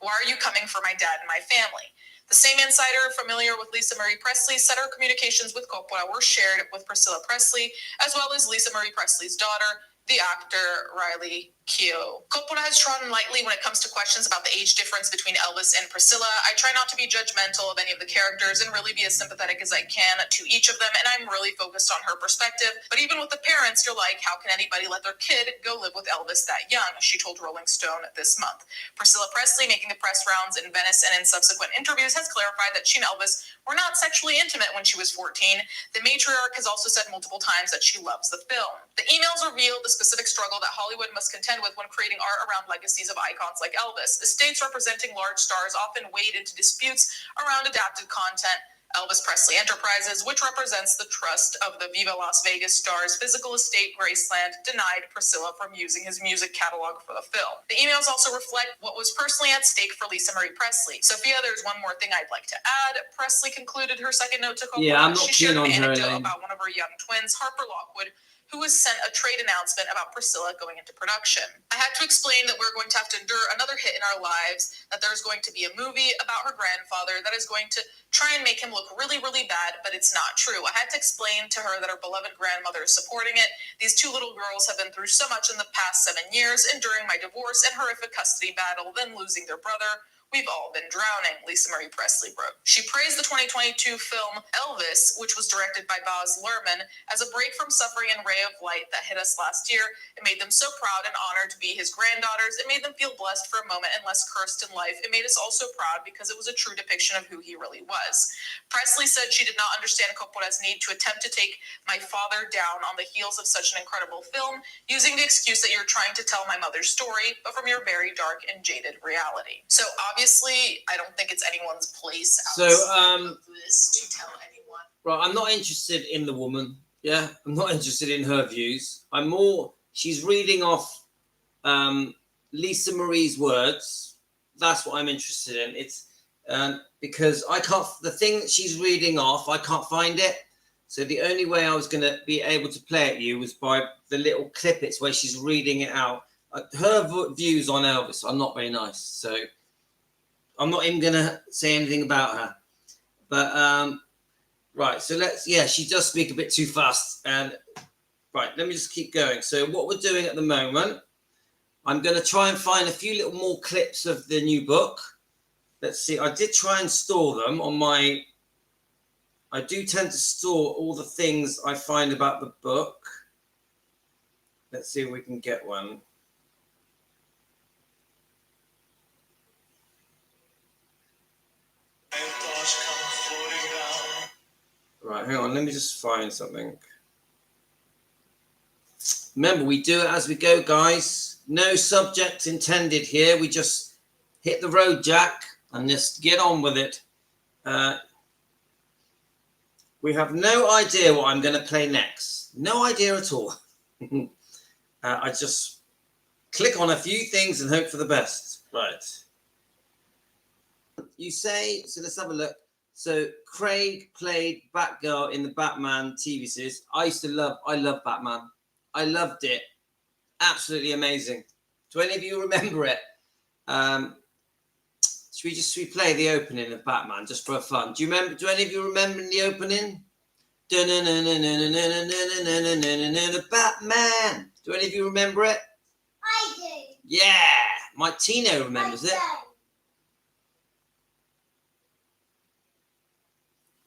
I: Why are you coming for my dad and my family? The same insider familiar with Lisa Marie Presley said her communications with Coppola were shared with Priscilla Presley, as well as Lisa Marie Presley's daughter, the actor Riley Keough. Coppola has trodden lightly when it comes to questions about the age difference between Elvis and Priscilla. I try not to be judgmental of any of the characters and really be as sympathetic as I can to each of them, and I'm really focused on her perspective. But even with the parents, you're like, how can anybody let their kid go live with Elvis that young? She told Rolling Stone this month. Priscilla Presley, making the press rounds in Venice and in subsequent interviews, has clarified that she and Elvis were not sexually intimate when she was 14. The matriarch has also said multiple times that she loves the film. The emails reveal the specific struggle that Hollywood must contend with when creating art around legacies of icons like Elvis. Estates representing large stars often wade into disputes around adapted content. Elvis Presley Enterprises, which represents the trust of the Viva Las Vegas star's physical estate, Graceland, denied Priscilla from using his music catalog for the film. The emails also reflect what was personally at stake for Lisa Marie Presley. Sophia, there's one more thing I'd like to add. Presley concluded her second note to Coppola.
A: Yeah, I'm not
I: she shared
A: keen on
I: an
A: her,
I: anecdote
A: Elaine.
I: about one of her young twins, Harper Lockwood, who was sent a trade announcement about Priscilla going into production. I had to explain that we're going to have to endure another hit in our lives, that there's going to be a movie about her grandfather that is going to try and make him look really, really bad, but it's not true. I had to explain to her that her beloved grandmother is supporting it. These two little girls have been through so much in the past 7 years, enduring my divorce and horrific custody battle, then losing their brother. We've all been drowning, Lisa Marie Presley wrote. She praised the 2022 film Elvis, which was directed by Baz Luhrmann, as a break from suffering and ray of light that hit us last year. It made them so proud and honored to be his granddaughters. It made them feel blessed for a moment and less cursed in life. It made us also proud because it was a true depiction of who he really was. Presley said she did not understand Coppola's need to attempt to take my father down on the heels of such an incredible film, using the excuse that you're trying to tell my mother's story, but from your very dark and jaded reality. So obviously, I don't think it's anyone's place outside of this to tell anyone.
A: Right, I'm not interested in the woman. Yeah, I'm not interested in her views. I'm more, she's reading off Lisa Marie's words. That's what I'm interested in. It's because I can't, the thing that she's reading off, I can't find it. So the only way I was going to be able to play it you was by the little clippets where she's reading it out. Her views on Elvis are not very nice. So I'm not even going to say anything about her. But, right, so she does speak a bit too fast. And, right, let me just keep going. So what we're doing at the moment, I'm going to try and find a few little more clips of the new book. Let's see, I did try and store them on my... I do tend to store all the things I find about the book. Let's see if we can get one. Right, hang on, let me just find something. Remember, we do it as we go, guys. No subject intended here. We just hit the road, Jack, and just get on with it. We have no idea what I'm going to play next. No idea at all. I just click on a few things and hope for the best. Right. You say, so let's have a look. So Craig played Batgirl in the Batman TV series. I love Batman. I loved it. Absolutely amazing. Do any of you remember it? Should we play the opening of Batman just for fun? Do any of you remember the opening? Batman. Do any of you remember it?
J: I do.
A: Yeah. My Tino remembers it.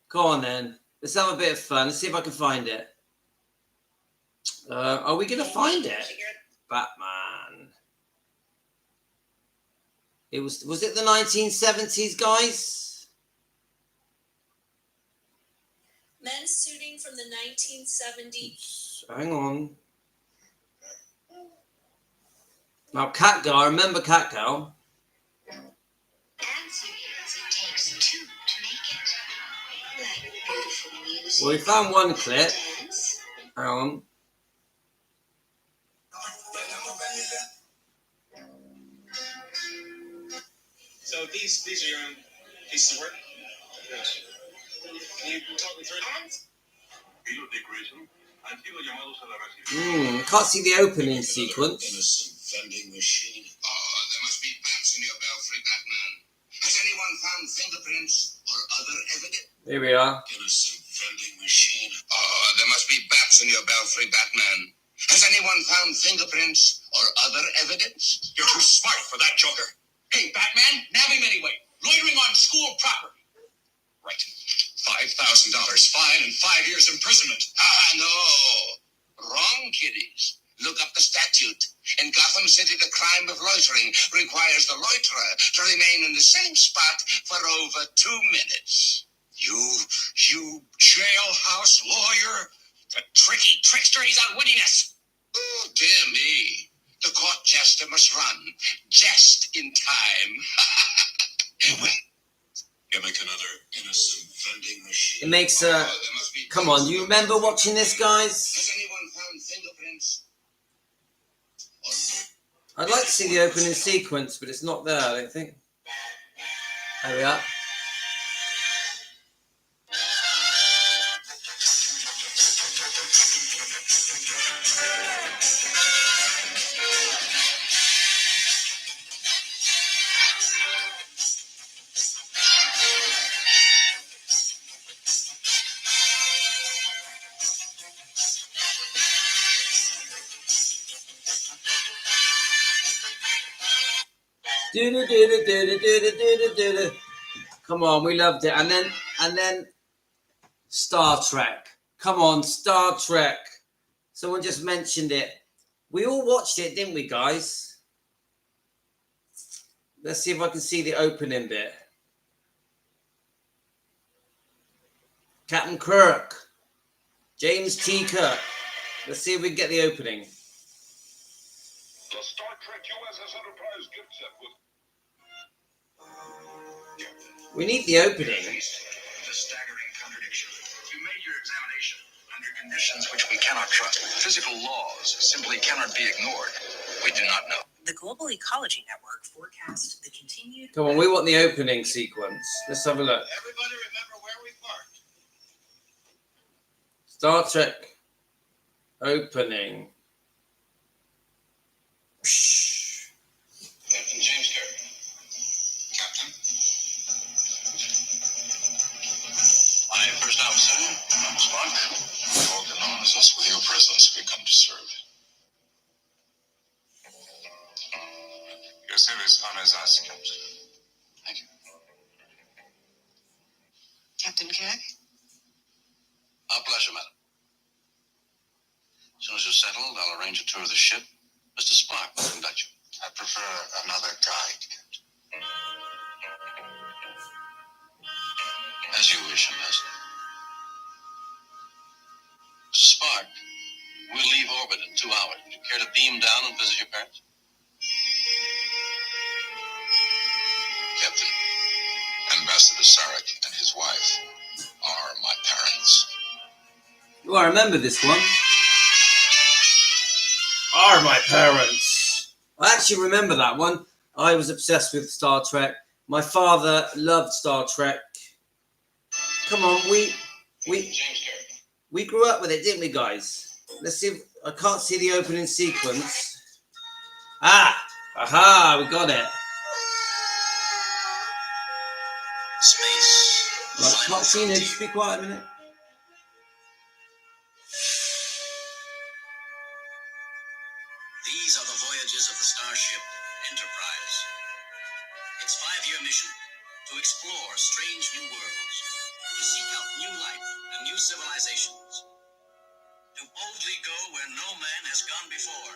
A: Go on then. Let's have a bit of fun. Let's see if I can find it. Are we going to find it? Batman. Was it the 1970s, guys?
J: Men suiting from the 1970s.
A: Hang on. Now, Catgirl. I remember Catgirl. Well, we found one clip. Hang on.
D: So these are your own pieces of work? Yes. Can you talk me through it?
A: Can't see the opening sequence.
C: Innocent vending machine. Oh, there must be bats in your belfry, Batman. Has anyone found fingerprints or other evidence?
A: Here we are.
C: Innocent vending machine. Oh, there must be bats in your belfry, Batman. Has anyone found fingerprints or other evidence? You're too smart for that, Joker. Hey, Batman, nab him anyway. Loitering on school property. Right. $5,000 fine and 5 years imprisonment. No. Wrong, kiddies. Look up the statute. In Gotham City, the crime of loitering requires the loiterer to remain in the same spot for over 2 minutes. You jailhouse lawyer. The tricky trickster, he's outwitting us. Oh, dear me. The court jester must run just in time. Gimmick another innocent vending machine.
A: It makes come on, do you remember watching this, guys?
C: Has anyone found fingerprints?
A: I'd like to see the opening sequence, but it's not there, I don't think. There we are. Come on, we loved it. And then Star Trek. Come on, Star Trek. Someone just mentioned it. We all watched it, didn't we, guys? Let's see if I can see the opening bit. Captain Kirk. James T. Kirk. Let's see if we can get the opening.
D: The Star Trek USS Enterprise gift set with...
A: We need the opening.
D: The staggering contradiction. You made your examination under conditions which we cannot trust. Physical laws simply cannot be ignored. We do not know.
F: The Global Ecology Network forecast the continued...
A: Come on, we want the opening sequence. Let's have a look.
D: Everybody remember where we parked.
A: Star Trek opening.
D: Captain James Kirk. Captain. I am First Officer, Spock. All that honors us with your presence, we come to serve. Your service honors us, Captain. Thank you.
F: Captain Kirk?
C: Our pleasure, madam. As soon as you're settled, I'll arrange a tour of the ship. Mr. Spock will conduct you.
D: I prefer another guide, Captain.
C: As you wish, Ambassador. Mr. Spock, we'll leave orbit in 2 hours. Would you care to beam down and visit your parents?
D: Captain, Ambassador Sarek and his wife are my parents.
A: Oh, I remember this one. Are my parents. I actually remember that one. I was obsessed with Star Trek. My father loved Star Trek. Come on, we grew up with it, didn't we, guys? Let's see if I can't see the opening sequence. Aha, we got it.
C: Space.
A: Right, can't see it. Just be quiet a minute.
C: These are the voyages of the starship Enterprise. Its 5-year mission: to explore strange new worlds, to seek out new life and new civilizations, to boldly go where no man has gone before.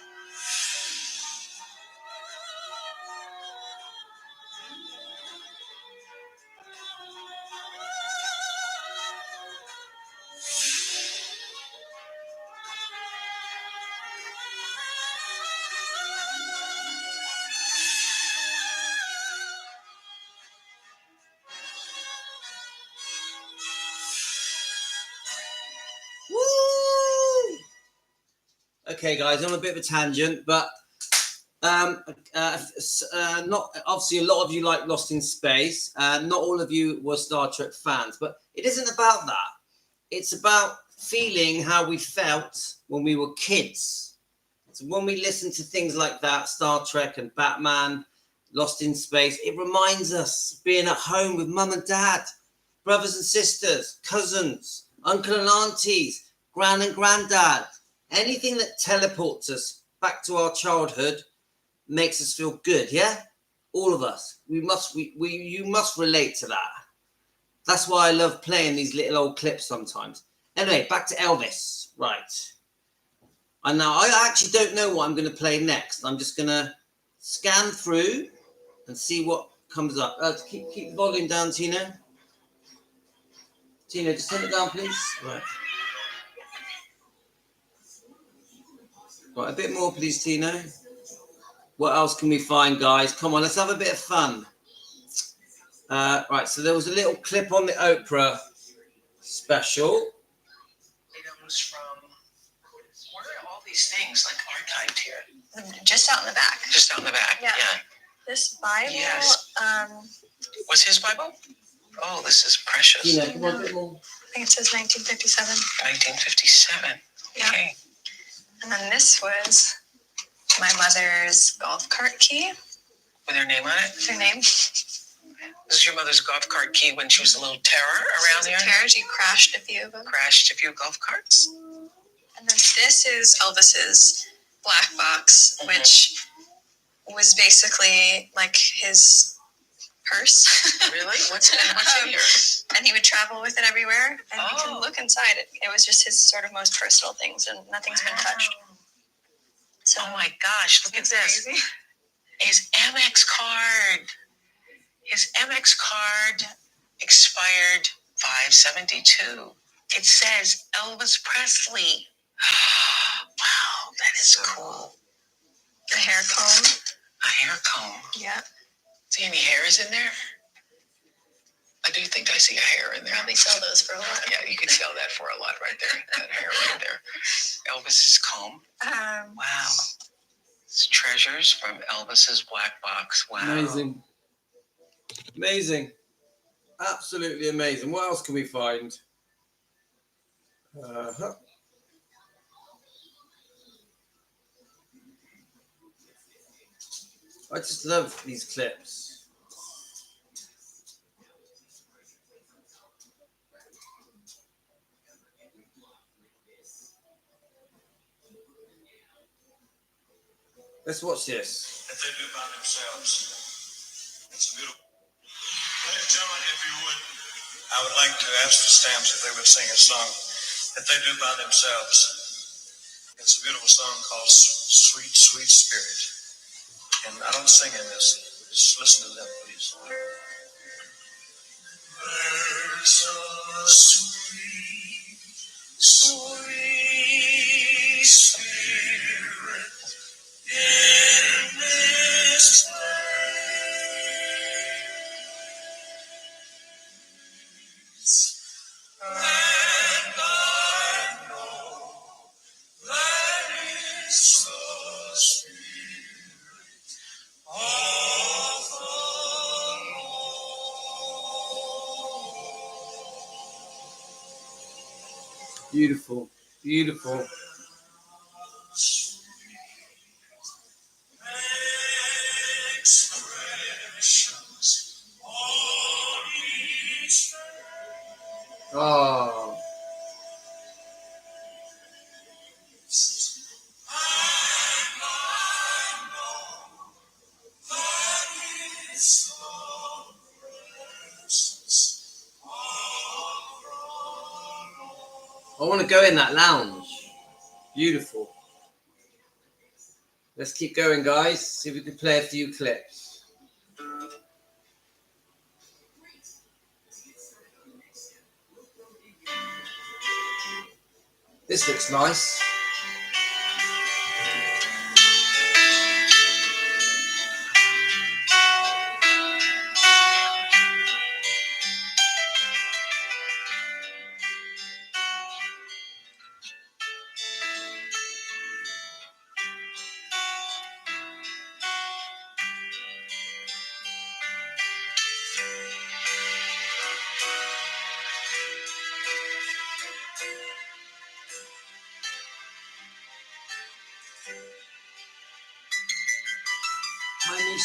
A: Woo! Okay, guys, on a bit of a tangent, but Not obviously, a lot of you like Lost in Space. Not all of you were Star Trek fans, but it isn't about that. It's about feeling how we felt when we were kids. So when we listen to things like that, Star Trek and Batman, Lost in Space, it reminds us being at home with mum and dad, brothers and sisters, cousins, uncle and aunties, gran and granddad. Anything that teleports us back to our childhood makes us feel good, yeah? All of us. You must relate to that. That's why I love playing these little old clips sometimes. Anyway, back to Elvis. Right. And now I actually don't know what I'm going to play next. I'm just going to scan through and see what comes up. Keep the volume down, Tina. Tina, just turn it down, please. Right. Right, a bit more, please, Tina. What else can we find, guys? Come on, let's have a bit of fun. Right, so there was a little clip on the Oprah special.
F: Items from, where are all these things like archived here? Just out in the back. Just out in the back, yeah.
K: This Bible.
F: Yes. What's his Bible? Oh, this is precious.
A: Tina, come on, a bit more.
K: I think it says 1957.
F: 1957.
K: Yeah.
F: Okay.
K: And then this was my mother's golf cart key.
F: With her name on it?
K: With her name.
F: This is your mother's golf cart key when she was a little terror around there?
K: Terror. She crashed a few of them.
F: Crashed a few golf carts?
K: And then this is Elvis's black box, which was basically like his purse.
F: Really? What's in here?
K: And he would travel with it everywhere, and you can look inside it. It was just his sort of most personal things, and nothing's been touched. So,
F: oh my gosh, look at this.
K: Crazy.
F: His Amex card. His Amex card expired 5/72. It says Elvis Presley. Wow, that is cool.
K: The hair comb.
F: A hair comb.
K: Yeah.
F: See any hairs in there? I do think I see a hair in there.
K: Probably sell those for a lot.
F: Yeah, you could sell that for a lot right there. That hair right there. Elvis's comb. Wow. It's treasures from Elvis's black box. Wow.
A: Amazing. Amazing. Absolutely amazing. What else can we find? I just love these clips. Let's watch this.
D: That they do by themselves. It's beautiful. Ladies and gentlemen, if you would, I would like to ask the Stamps if they would sing a song that they do by themselves. It's a beautiful song called Sweet, Sweet Spirit. And I don't sing in this. Just listen to them, please. There's a sweet, sweet spirit in this place, and I know that it's the Spirit of the Lord.
A: Beautiful. Beautiful. Oh. I want to go in that lounge. Beautiful. Let's keep going, guys. See if we can play a few clips. This looks nice.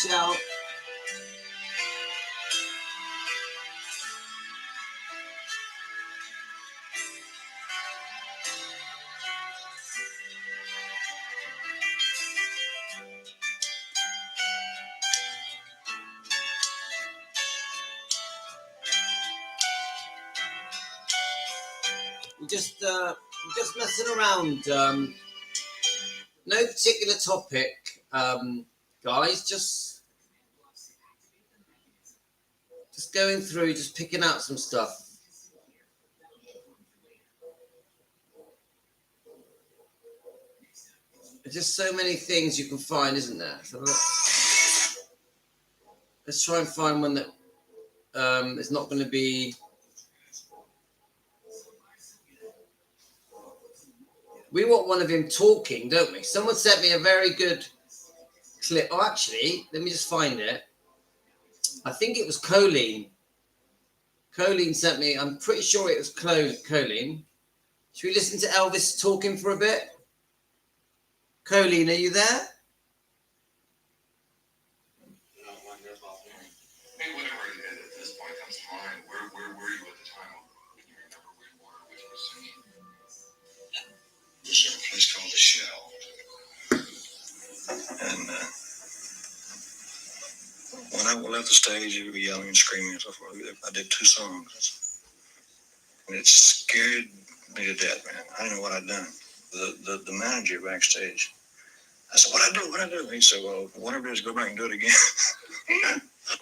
A: Michelle. We're just messing around. No particular topic, guys. Just going through, just picking out some stuff. There's just so many things you can find, isn't there? So let's try and find one that is not going to be. We want one of him talking, don't we? Someone sent me a very good clip. Oh, actually, let me just find it. I think it was Colleen. Colleen sent me. I'm pretty sure it was Colleen. Should we listen to Elvis talking for a bit? Colleen, are you there?
L: Hey, whatever at this point comes to mind, where were you at the time? Can you remember where you were, which was singing? There's a place called The Shell. And when I left the stage, you were yelling and screaming and so forth. I did 2 songs. And it scared me to death, man. I didn't know what I'd done. The manager backstage, I said, what I do? He said, well, whatever it is, go back and do it again.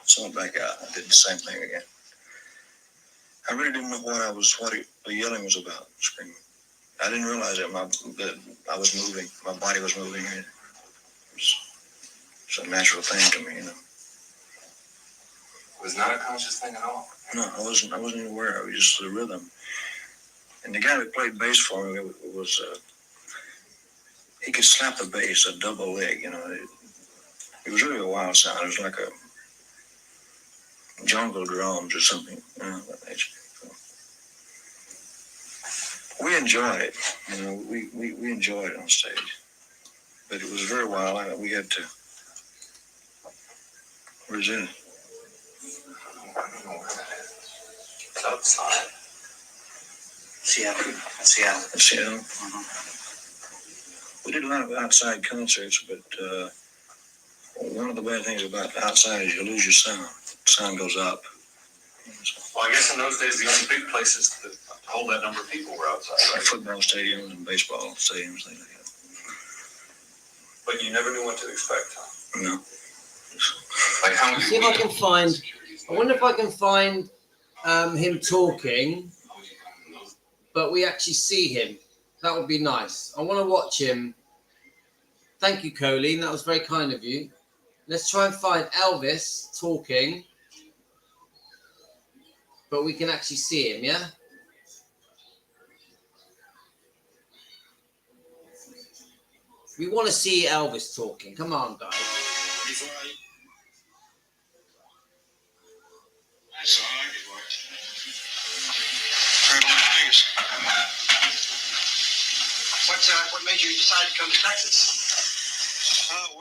L: So I went back out. I did the same thing again. I really didn't know what the yelling was about, screaming. I didn't realize that I was moving. My body was moving. It was a natural thing to me, you know. It was not a conscious thing at all? No, I wasn't even aware. It was just the rhythm. And the guy who played bass for me was he could slap the bass, a double leg, you know. It was really a wild sound. It was like a jungle drums or something, you know, that nature. So we enjoyed it, you know. We enjoyed it on stage, but it was very wild. We had to. Where's it?
G: It's outside. Seattle.
L: Mm-hmm. We did a lot of outside concerts, but one of the bad things about outside is you lose your sound. Sound goes up.
D: Well, I guess in those days, the only big places to hold that number of people were outside, right?
L: Football stadiums and baseball stadiums, things like that.
D: But you never knew what to expect, huh?
L: No.
D: Like how many?
A: See if I can find. I wonder if I can find him talking, but we actually see him. That would be nice. I want to watch him. Thank you, Colleen. That was very kind of you. Let's try and find Elvis talking, but we can actually see him, yeah? We want to see Elvis talking. Come on, guys.
L: I saw I could watch. Traveling to Vegas.
E: What made you decide to come to Texas?
L: Well,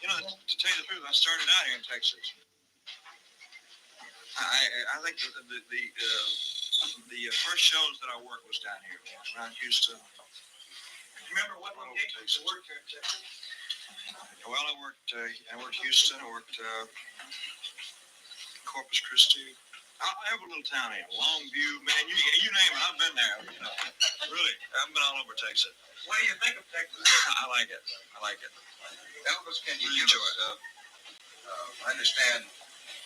L: you know, to tell you the truth, I started out here in Texas. I think the first shows that I worked was down here, around Houston.
E: Remember what location you worked here in Texas?
L: Well, I worked Houston. I worked Corpus Christi. Every little town here, Longview, man, you name it, I've been there. You know, really, I've been all over Texas.
E: What do you think of Texas?
L: I like it.
M: Elvis, can you
L: Really
M: give us, I understand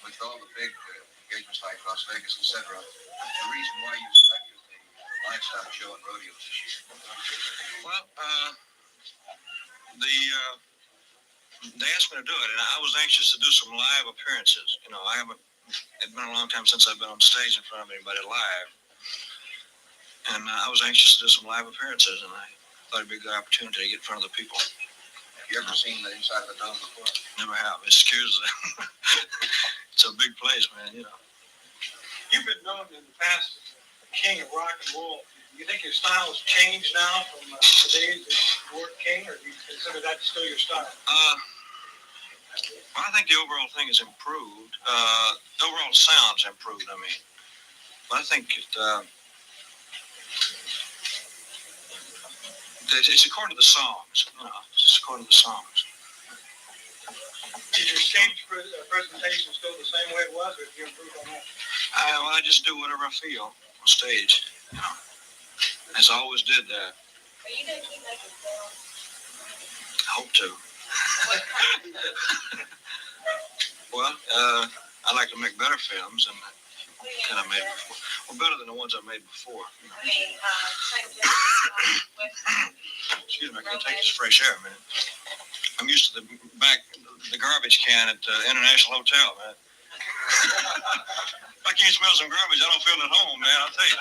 M: with all the big engagements like Las Vegas, etc., the reason why you selected the lifestyle show and rodeos this year?
L: Well, they asked me to do it, and I was anxious to do some live appearances. You know, it's been a long time since I've been on stage in front of anybody live. And I was anxious to do some live appearances, and I thought it'd be a good opportunity to get in front of the people.
M: Have you ever seen the inside of the dome before?
L: Never have. It scares them. It's a big place, man, you know.
E: You've been known in the past as the king of rock and roll. Do you think your style has changed now from the days that you were king, or do you consider that still your style?
L: Well, I think the overall thing has improved. The overall sound's improved, I mean. But I think it's according to the songs, you know, it's just according to the songs.
D: Did your stage presentations go the same way it was, or did you improve on that?
L: I just do whatever I feel on stage, you know. As I always did that.
J: Are you going to keep making films?
L: I hope to. Well, I like to make better films than I made before. Well, better than the ones I made before. You know. Excuse me, I can't take this fresh air, man. I'm used to the garbage can at the International Hotel, man. If I can't smell some garbage, I don't feel at home, man, I'll tell you.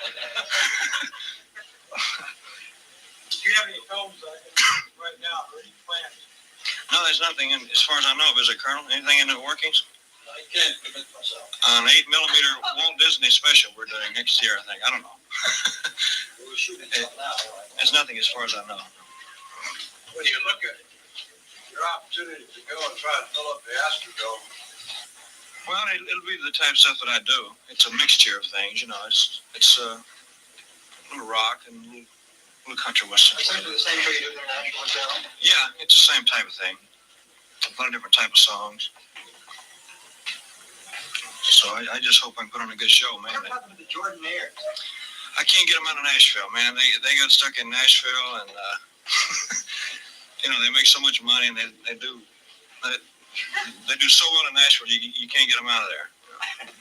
D: Do you have any films right now, or any plans?
L: No, there's nothing in, as far as I know, is it, Colonel? Anything in the workings?
D: I can't commit myself.
L: An 8mm Walt Disney special we're doing next year, I think. I don't know.
D: We're shooting something now, right?
L: There's nothing as far as I know.
M: When you look at your opportunity to go and try to fill up the Astrodome,
L: Well, it'll be the type of stuff that I do. It's a mixture of things, you know. It's a little rock and a little country western.
D: Essentially the same way you do the International Hotel?
L: Yeah, it's the same type of thing. A lot of different type of songs. So I just hope I can put on a good show, man.
D: What happened to the Jordan Air?
L: I can't get them out of Nashville, man. They got stuck in Nashville, and you know, they make so much money, and they do so well in Nashville. You can't get them out of there.
D: Do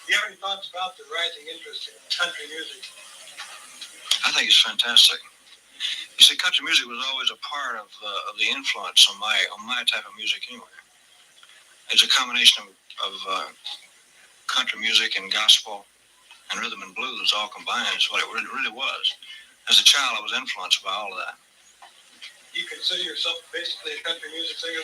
D: you have any thoughts about the rising interest in country music?
L: I think it's fantastic. You see, country music was always a part of the influence on my type of music anyway. It's a combination of country music and gospel and rhythm and blues all combined. Is what it really was. As a child, I was influenced by all of that.
D: Do you consider yourself basically a country music singer?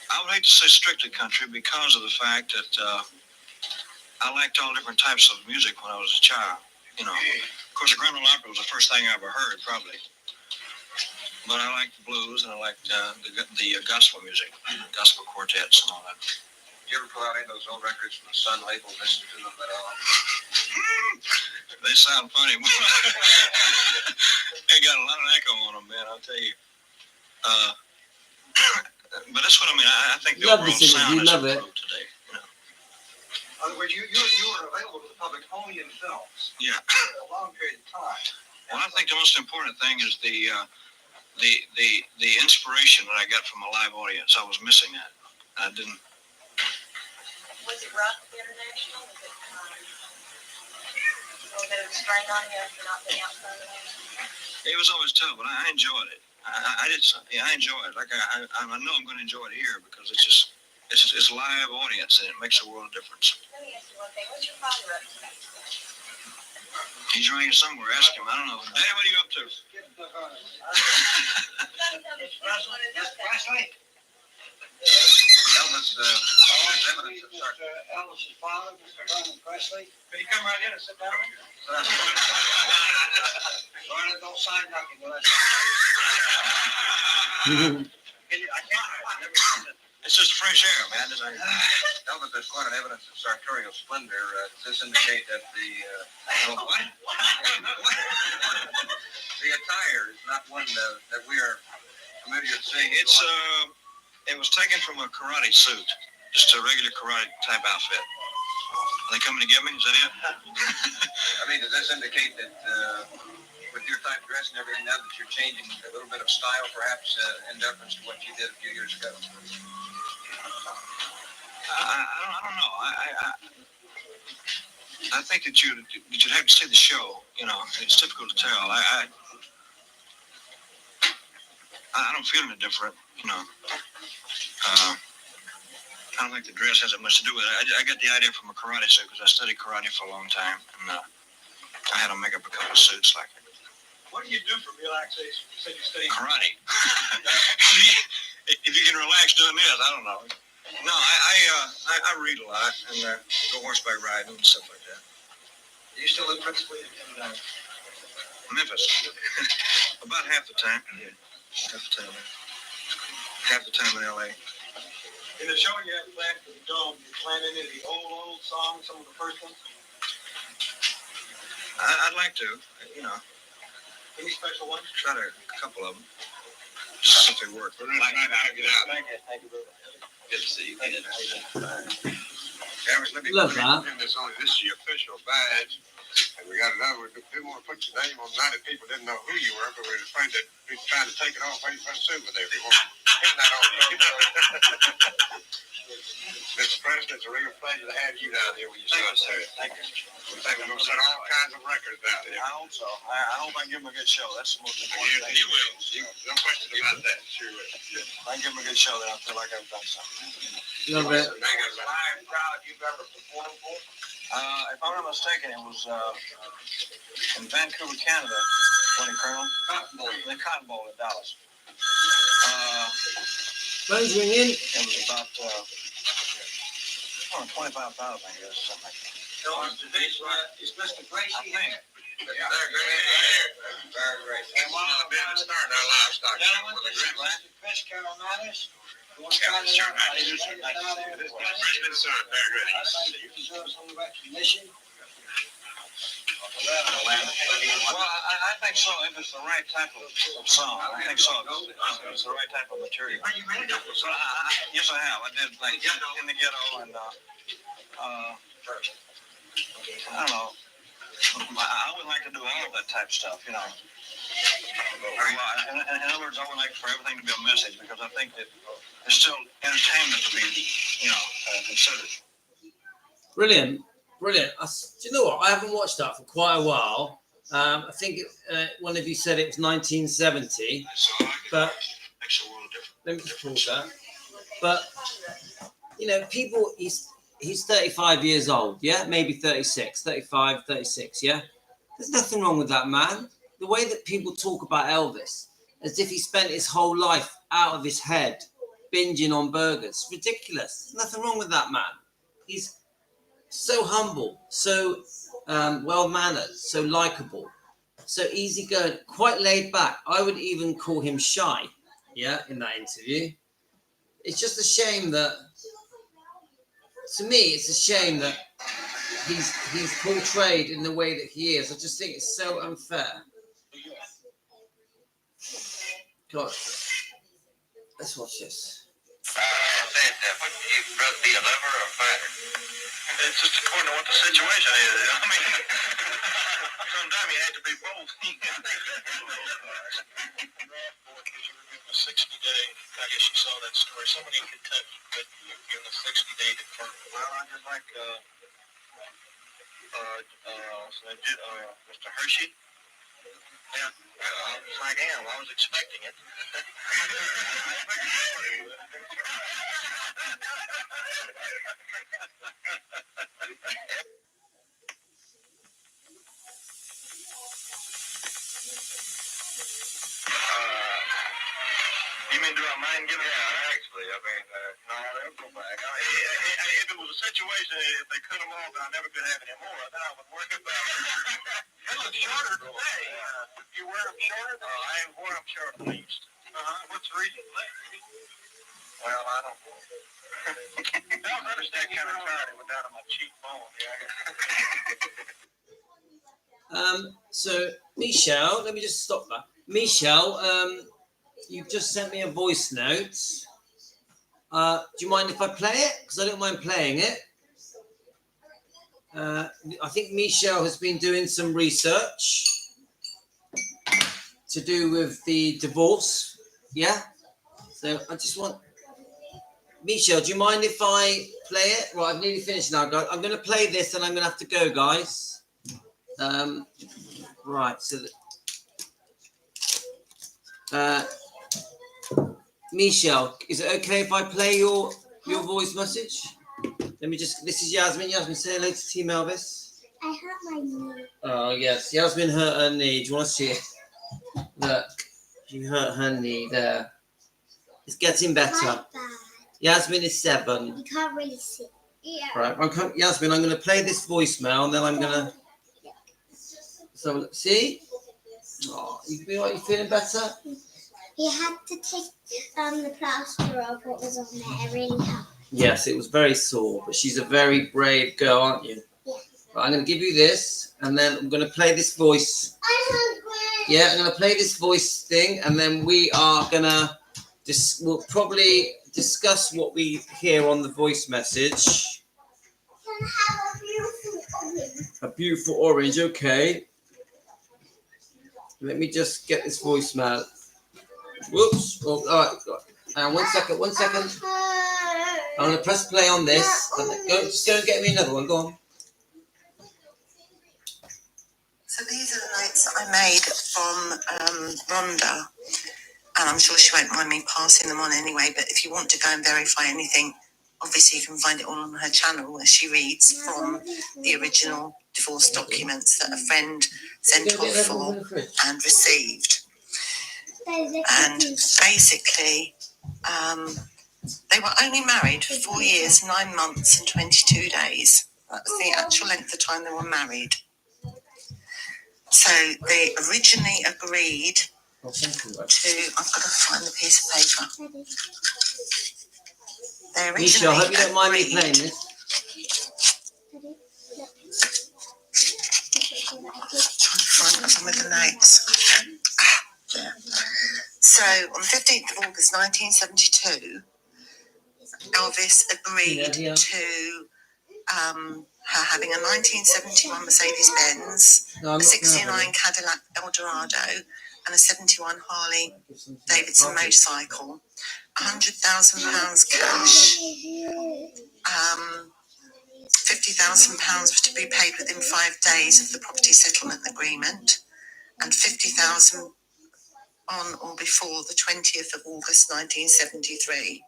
L: I would hate to say strictly country because of the fact that I liked all different types of music when I was a child. You know, of course, the Grand Ole Opry was the first thing I ever heard, probably. But I liked the blues, and I liked the gospel music, gospel quartets and all that.
M: did you ever pull out any of those old records from the Sun label and listen to them at all?
L: They sound funny. They got a lot of echo on them, man, I'll tell you. But that's what I mean. I think the overall sound has improved today. You know?
D: In other words, you were available to the public only in films.
L: Yeah.
D: For a long period of time.
L: Well, I think the most important thing is the inspiration that I got from a live audience. I was missing that. I didn't.
J: Was it rough at the International? Was it a little bit of strain on you for not being outside of it?
L: It was always tough, but I enjoyed it. I did. Yeah, I enjoy it. Like I know I'm going to enjoy it here because it's live audience and it makes a world of difference.
J: Let me ask you one thing. What's your father up to?
L: He's around here somewhere. Ask him. I don't know. Daddy, what are you up to?
D: Presley?
M: Elvis,
D: Elvis's father, Mr. Vernon Presley. Could you come right in and sit down? Vernon, don't sign nothing unless.
L: It's just fresh air, man.
M: Elvis, there's quite an evidence of sartorial splendor. Does this indicate that the attire is not one that we are familiar with seeing?
L: It was taken from a karate suit, just a regular karate type outfit. Are they coming to get me? Is that it?
M: I mean, does this indicate that with your type of dress and everything now that you're changing a little bit of style, perhaps in deference to what you did a few years ago?
L: I don't know. I think that you'd have to see the show. You know, it's difficult to tell. I don't feel any different. You know, I don't think the dress has that much to do with it. I got the idea from a karate suit because I studied karate for a long time, and I had to make up a couple of suits like it.
D: What do you do for relaxation? You said you study
L: karate. If you can relax doing this, I don't know. No, I read a lot and go horseback riding and stuff like that.
D: Do you still live principally in
L: Memphis? About half the time. Yeah. Half the time in LA.
M: In the show, you have plan any of the old songs, some of the first ones?
L: I'd like to,
M: Any special ones?
L: try to a couple of them. Just if they work.
M: Thank you very much.
L: Good to see you.
A: Love that.
M: This is your official badge. And we got another one. We didn't want to put your name on 90 people didn't know who you were, but we were afraid that we'd try to take it off when you put a souvenir. We won't pin that on you. Mr. President, it's a real pleasure to have you down here with your son, sir. Thank you. We think we're going to set all kinds of records down here.
L: I hope so. I hope I can give them a good show. That's the most important thing.
M: You will. No question about that. Sure will.
L: If I can give them a good show, then I feel like I've done something.
A: Love it.
M: Live crowd you've ever performed for?
L: If I'm not mistaken, it was in Vancouver, Canada, Colonel. The Cotton Bowl in Dallas.
A: Phone's ringing.
L: It was about 25,000, I guess, something like that.
M: Is Mr. Gracie
L: I think.
M: Yeah, very great. And one of the business starting our livestock show with the Mr. Chris Carolinas. President's son, very good.
L: Well, I think so. If it's the right type of song, I think so. It's the right type of material. So yes, I have. I did like In the Ghetto and I don't know. I would like to do all of that type of stuff, In other words, I would like for everything to be a message because I think that there's still entertainment to be, considered.
A: Brilliant. Brilliant. Do you know what? I haven't watched that for quite a while. I think one of you said it was 1970, but let me just pause that. But, people, he's 35 years old, yeah? Maybe 36, 35, 36, yeah? There's nothing wrong with that man. The way that people talk about Elvis, as if he spent his whole life out of his head, binging on burgers. Ridiculous. There's nothing wrong with that man. He's so humble, so well-mannered, so likable, so easygoing, quite laid back. I would even call him shy, in that interview. It's just a shame that, to me, it's a shame that he's portrayed in the way that he is. I just think it's so unfair. God, let's watch this.
M: Would you rather be a lover or a fighter? It's just according to what the situation is. Sometimes you have to be both. 60-day, I guess you saw that story. Somebody in Kentucky, but you're given a 60-day deferment. Well, I just like Mr. Hershey. Yeah, it's like him. I was expecting it. You mean do I mind giving? Yeah, actually, no, they'll go back. If it was a situation, if they cut them off and I never could have any more, then I would worry about it. They look shorter today. You wear them shorter? I ain't wore them short at least. What's the reason? Well, I don't know. I don't understand kind of tired. It went down to my cheekbone.
A: So, Michelle, let me just stop that. Michelle, you've just sent me a voice note. Do you mind if I play it? Because I don't mind playing it. I think Michelle has been doing some research to do with the divorce. Yeah? So I just want... Michelle, do you mind if I play it? Right, I've nearly finished now, guys. I'm going to play this and I'm going to have to go, guys. Right, so... Michelle, is it okay if I play your voice message? Let me just... This is Yasmin. Yasmin, say hello to Team Elvis.
N: I hurt my knee.
A: Oh, yes. Yasmin hurt her knee. Do you want to see it? Look. She hurt her knee there. It's getting better. Yasmin is 7.
N: You can't really see. Yeah.
A: Right. Yasmin, I'm going to play this voicemail and then I'm going to... So, see? Oh, you feeling better?
N: He had to take the plaster off what was on there really hard.
A: Yes, it was very sore, but she's a very brave girl, aren't you?
N: Yeah.
A: Right, I'm going to give you this, and then I'm going to play this voice.
N: I'm hungry.
A: Yeah, I'm going to play this voice thing, and then we are going to we'll probably discuss what we hear on the voice message.
N: Can I have a beautiful orange?
A: A beautiful orange, okay. Let me just get this voicemail. Whoops. Oh, all right. 1 second, 1 second. I'm going to press play on this. Just go and get me another one. Go on.
F: So these are the notes that I made from Rhonda, and I'm sure she won't mind me passing them on anyway, but if you want to go and verify anything, obviously you can find it all on her channel where she reads from the original divorce documents that a friend sent off for and received. And basically, they were only married for 4 years, 9 months and 22 days. That was the actual length of time they were married. So they originally agreed to, I've got to find the piece of paper. They originally
A: Misha, I hope you don't mind me playing this.
F: Trying to find some of the notes. Yeah. So on the 15th of August 1972, Elvis agreed to her having a 1971 Mercedes-Benz, a 69 Cadillac Eldorado, and a 71 Harley Davidson motorcycle, £100,000 cash, £50,000 was to be paid within 5 days of the property settlement agreement, and £50,000 on or before the 20th of August 1973.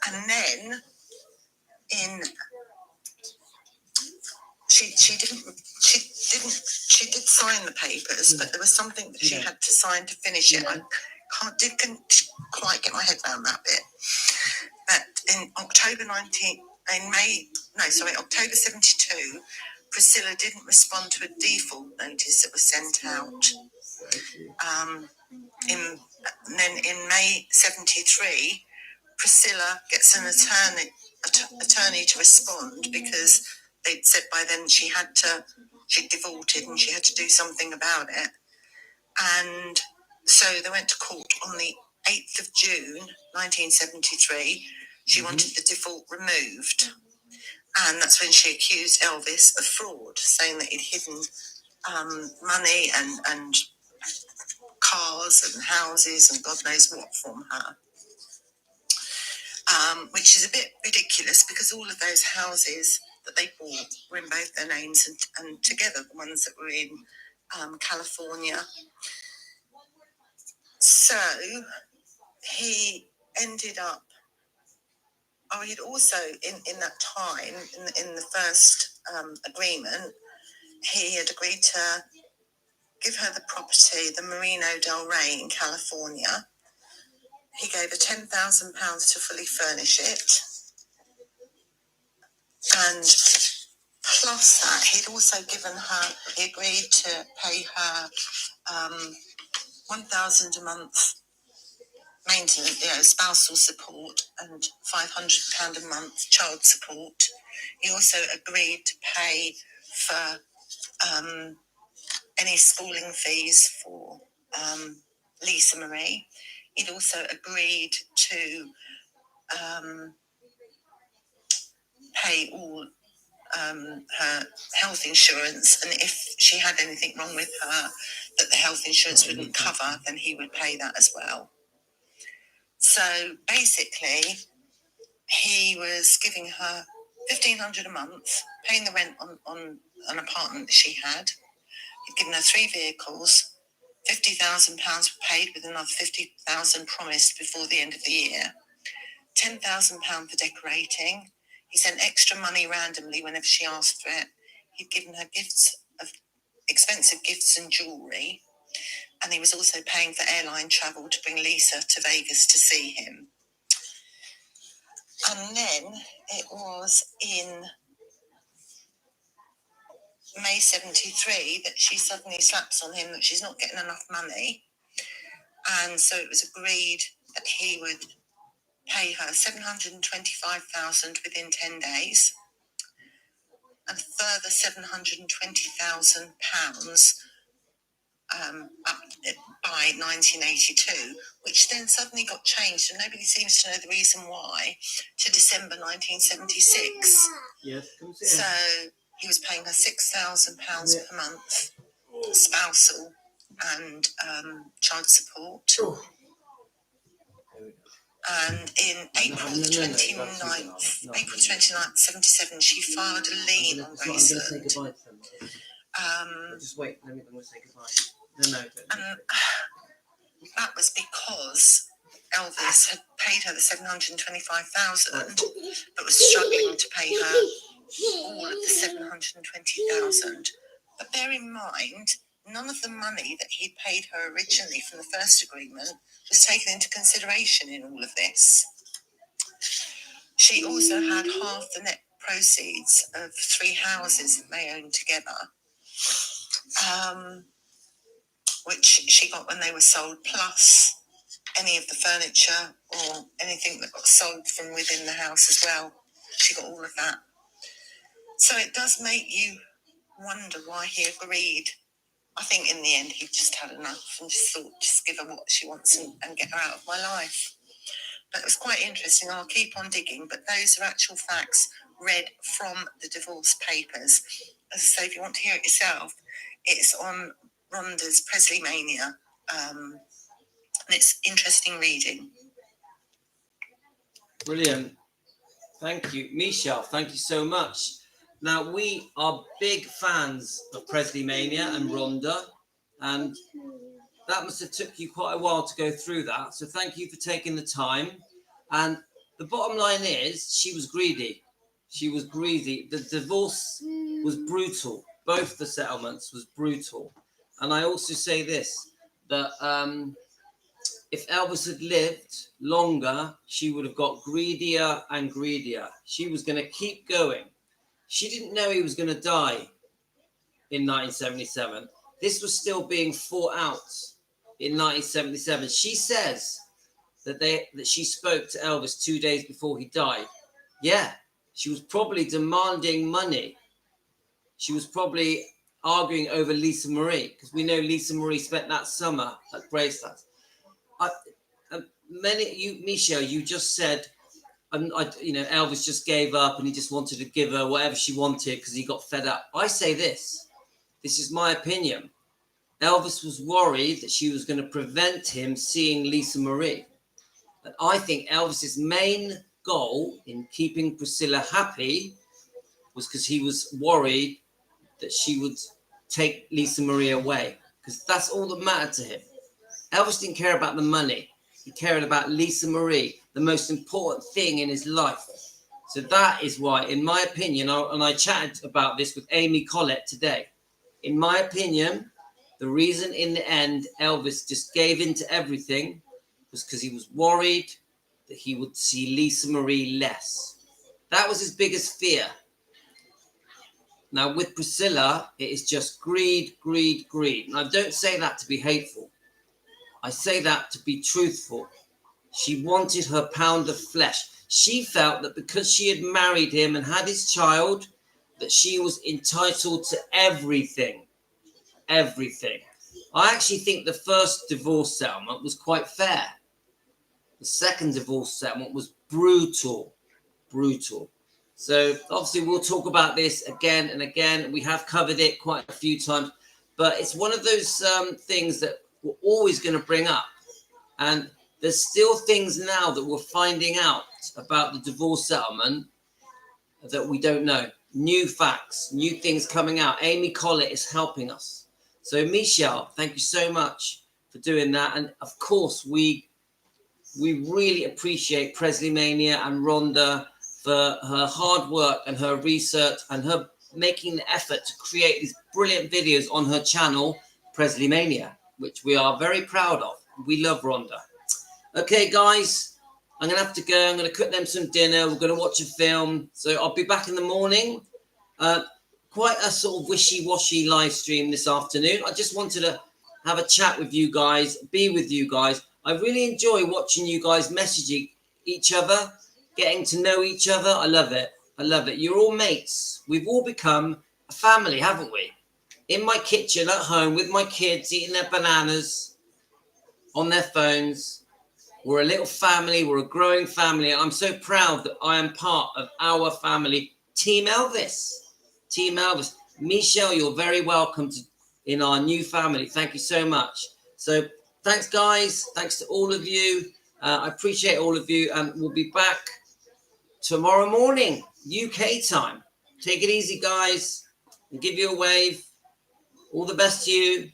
F: And then she did sign the papers, but there was something that she had to sign to finish it. I didn't quite get my head around that bit. But in October 72, Priscilla didn't respond to a default notice that was sent out. And then in May 73, Priscilla gets an attorney to respond because they'd said by then she'd defaulted and she had to do something about it. And so they went to court on the 8th of June 1973. She wanted the default removed. And that's when she accused Elvis of fraud, saying that he'd hidden money and cars and houses and God knows what from her. Which is a bit ridiculous because all of those houses that they bought were in both their names and together, the ones that were in California. So he ended up, he'd also, in that time, in the first agreement, he had agreed to give her the property, the Merino Del Rey in California. He gave her £10,000 to fully furnish it. And plus that, he'd also he agreed to pay her £1,000 a month maintenance, spousal support, and £500 a month child support. He also agreed to pay for any schooling fees for Lisa Marie. He'd also agreed to pay all her health insurance, and if she had anything wrong with her that the health insurance wouldn't cover, then he would pay that as well. So basically, he was giving her $1,500 a month, paying the rent on an apartment that she had. He'd given her 3 vehicles, £50,000 paid with another £50,000 promised before the end of the year, £10,000 for decorating. He sent extra money randomly whenever she asked for it. He'd given her expensive gifts and jewellery. And he was also paying for airline travel to bring Lisa to Vegas to see him. And then it was in May 73 that she suddenly slaps on him that she's not getting enough money. And so it was agreed that he would pay her $725,000 within 10 days, and a further £720,000 by 1982, which then suddenly got changed, and nobody seems to know the reason why, to December 1976.
A: Yes,
F: so he was paying her £6,000 per month, spousal and child support. And in April 29th, 77, she filed a lien on Graceland.
A: Just wait, I'm going to say goodbye. No.
F: And that was because Elvis had paid her the $725,000, but was struggling to pay her all of the $720,000. But bear in mind, none of the money that he paid her originally from the first agreement was taken into consideration in all of this. She also had half the net proceeds of 3 houses that they owned together, which she got when they were sold, plus any of the furniture or anything that got sold from within the house as well. She got all of that. So it does make you wonder why he agreed. I think in the end he just had enough and just thought, just give her what she wants and get her out of my life. But it was quite interesting. I'll keep on digging, but those are actual facts read from the divorce papers. As I say, if you want to hear it yourself, it's on Rhonda's Presley Mania, and it's interesting reading.
A: Brilliant. Thank you. Michelle, thank you so much. Now, we are big fans of Presley Mania and Rhonda, and that must have took you quite a while to go through that. So thank you for taking the time. And the bottom line is she was greedy. She was greedy. The divorce was brutal. Both the settlements was brutal. And I also say this, that if Elvis had lived longer, she would have got greedier and greedier. She was going to keep going. She didn't know he was going to die in 1977. This was still being fought out in 1977. She says that she spoke to Elvis 2 days before he died. Yeah, she was probably demanding money. She was probably arguing over Lisa Marie, because we know Lisa Marie spent that summer at Graceland. Michelle, you just said, Elvis just gave up and he just wanted to give her whatever she wanted because he got fed up. I say this is my opinion. Elvis was worried that she was going to prevent him seeing Lisa Marie. And I think Elvis's main goal in keeping Priscilla happy was because he was worried that she would take Lisa Marie away, because that's all that mattered to him. Elvis didn't care about the money. He cared about Lisa Marie, the most important thing in his life. So that is why, in my opinion, and I chatted about this with Amy Collette today. In my opinion, the reason in the end Elvis just gave in to everything was because he was worried that he would see Lisa Marie less. That was his biggest fear. Now, with Priscilla, it is just greed, greed, greed. And I don't say that to be hateful. I say that to be truthful. She wanted her pound of flesh. She felt that because she had married him and had his child, that she was entitled to everything. Everything. I actually think the first divorce settlement was quite fair. The second divorce settlement was brutal. Brutal. So obviously we'll talk about this again and again. We have covered it quite a few times, but it's one of those things that we're always going to bring up. And there's still things now that we're finding out about the divorce settlement that we don't know. New facts, new things coming out. Amy Collette is helping us. So Michelle, thank you so much for doing that. And of course, we really appreciate Presley Mania and Rhonda for her hard work and her research and her making the effort to create these brilliant videos on her channel, Presley Mania, which we are very proud of. We love Rhonda. Okay, guys, I'm going to have to go. I'm going to cook them some dinner. We're going to watch a film. So I'll be back in the morning. Quite a sort of wishy-washy live stream this afternoon. I just wanted to have a chat with you guys, be with you guys. I really enjoy watching you guys messaging each other, getting to know each other. I love it. I love it. You're all mates. We've all become a family, haven't we? In my kitchen at home with my kids eating their bananas on their phones. We're a little family. We're a growing family. I'm so proud that I am part of our family. Team Elvis. Team Elvis. Michelle, you're very welcome in our new family. Thank you so much. So thanks, guys. Thanks to all of you. I appreciate all of you. And we'll be back tomorrow morning, UK time. Take it easy, guys. And give you a wave. All the best to you.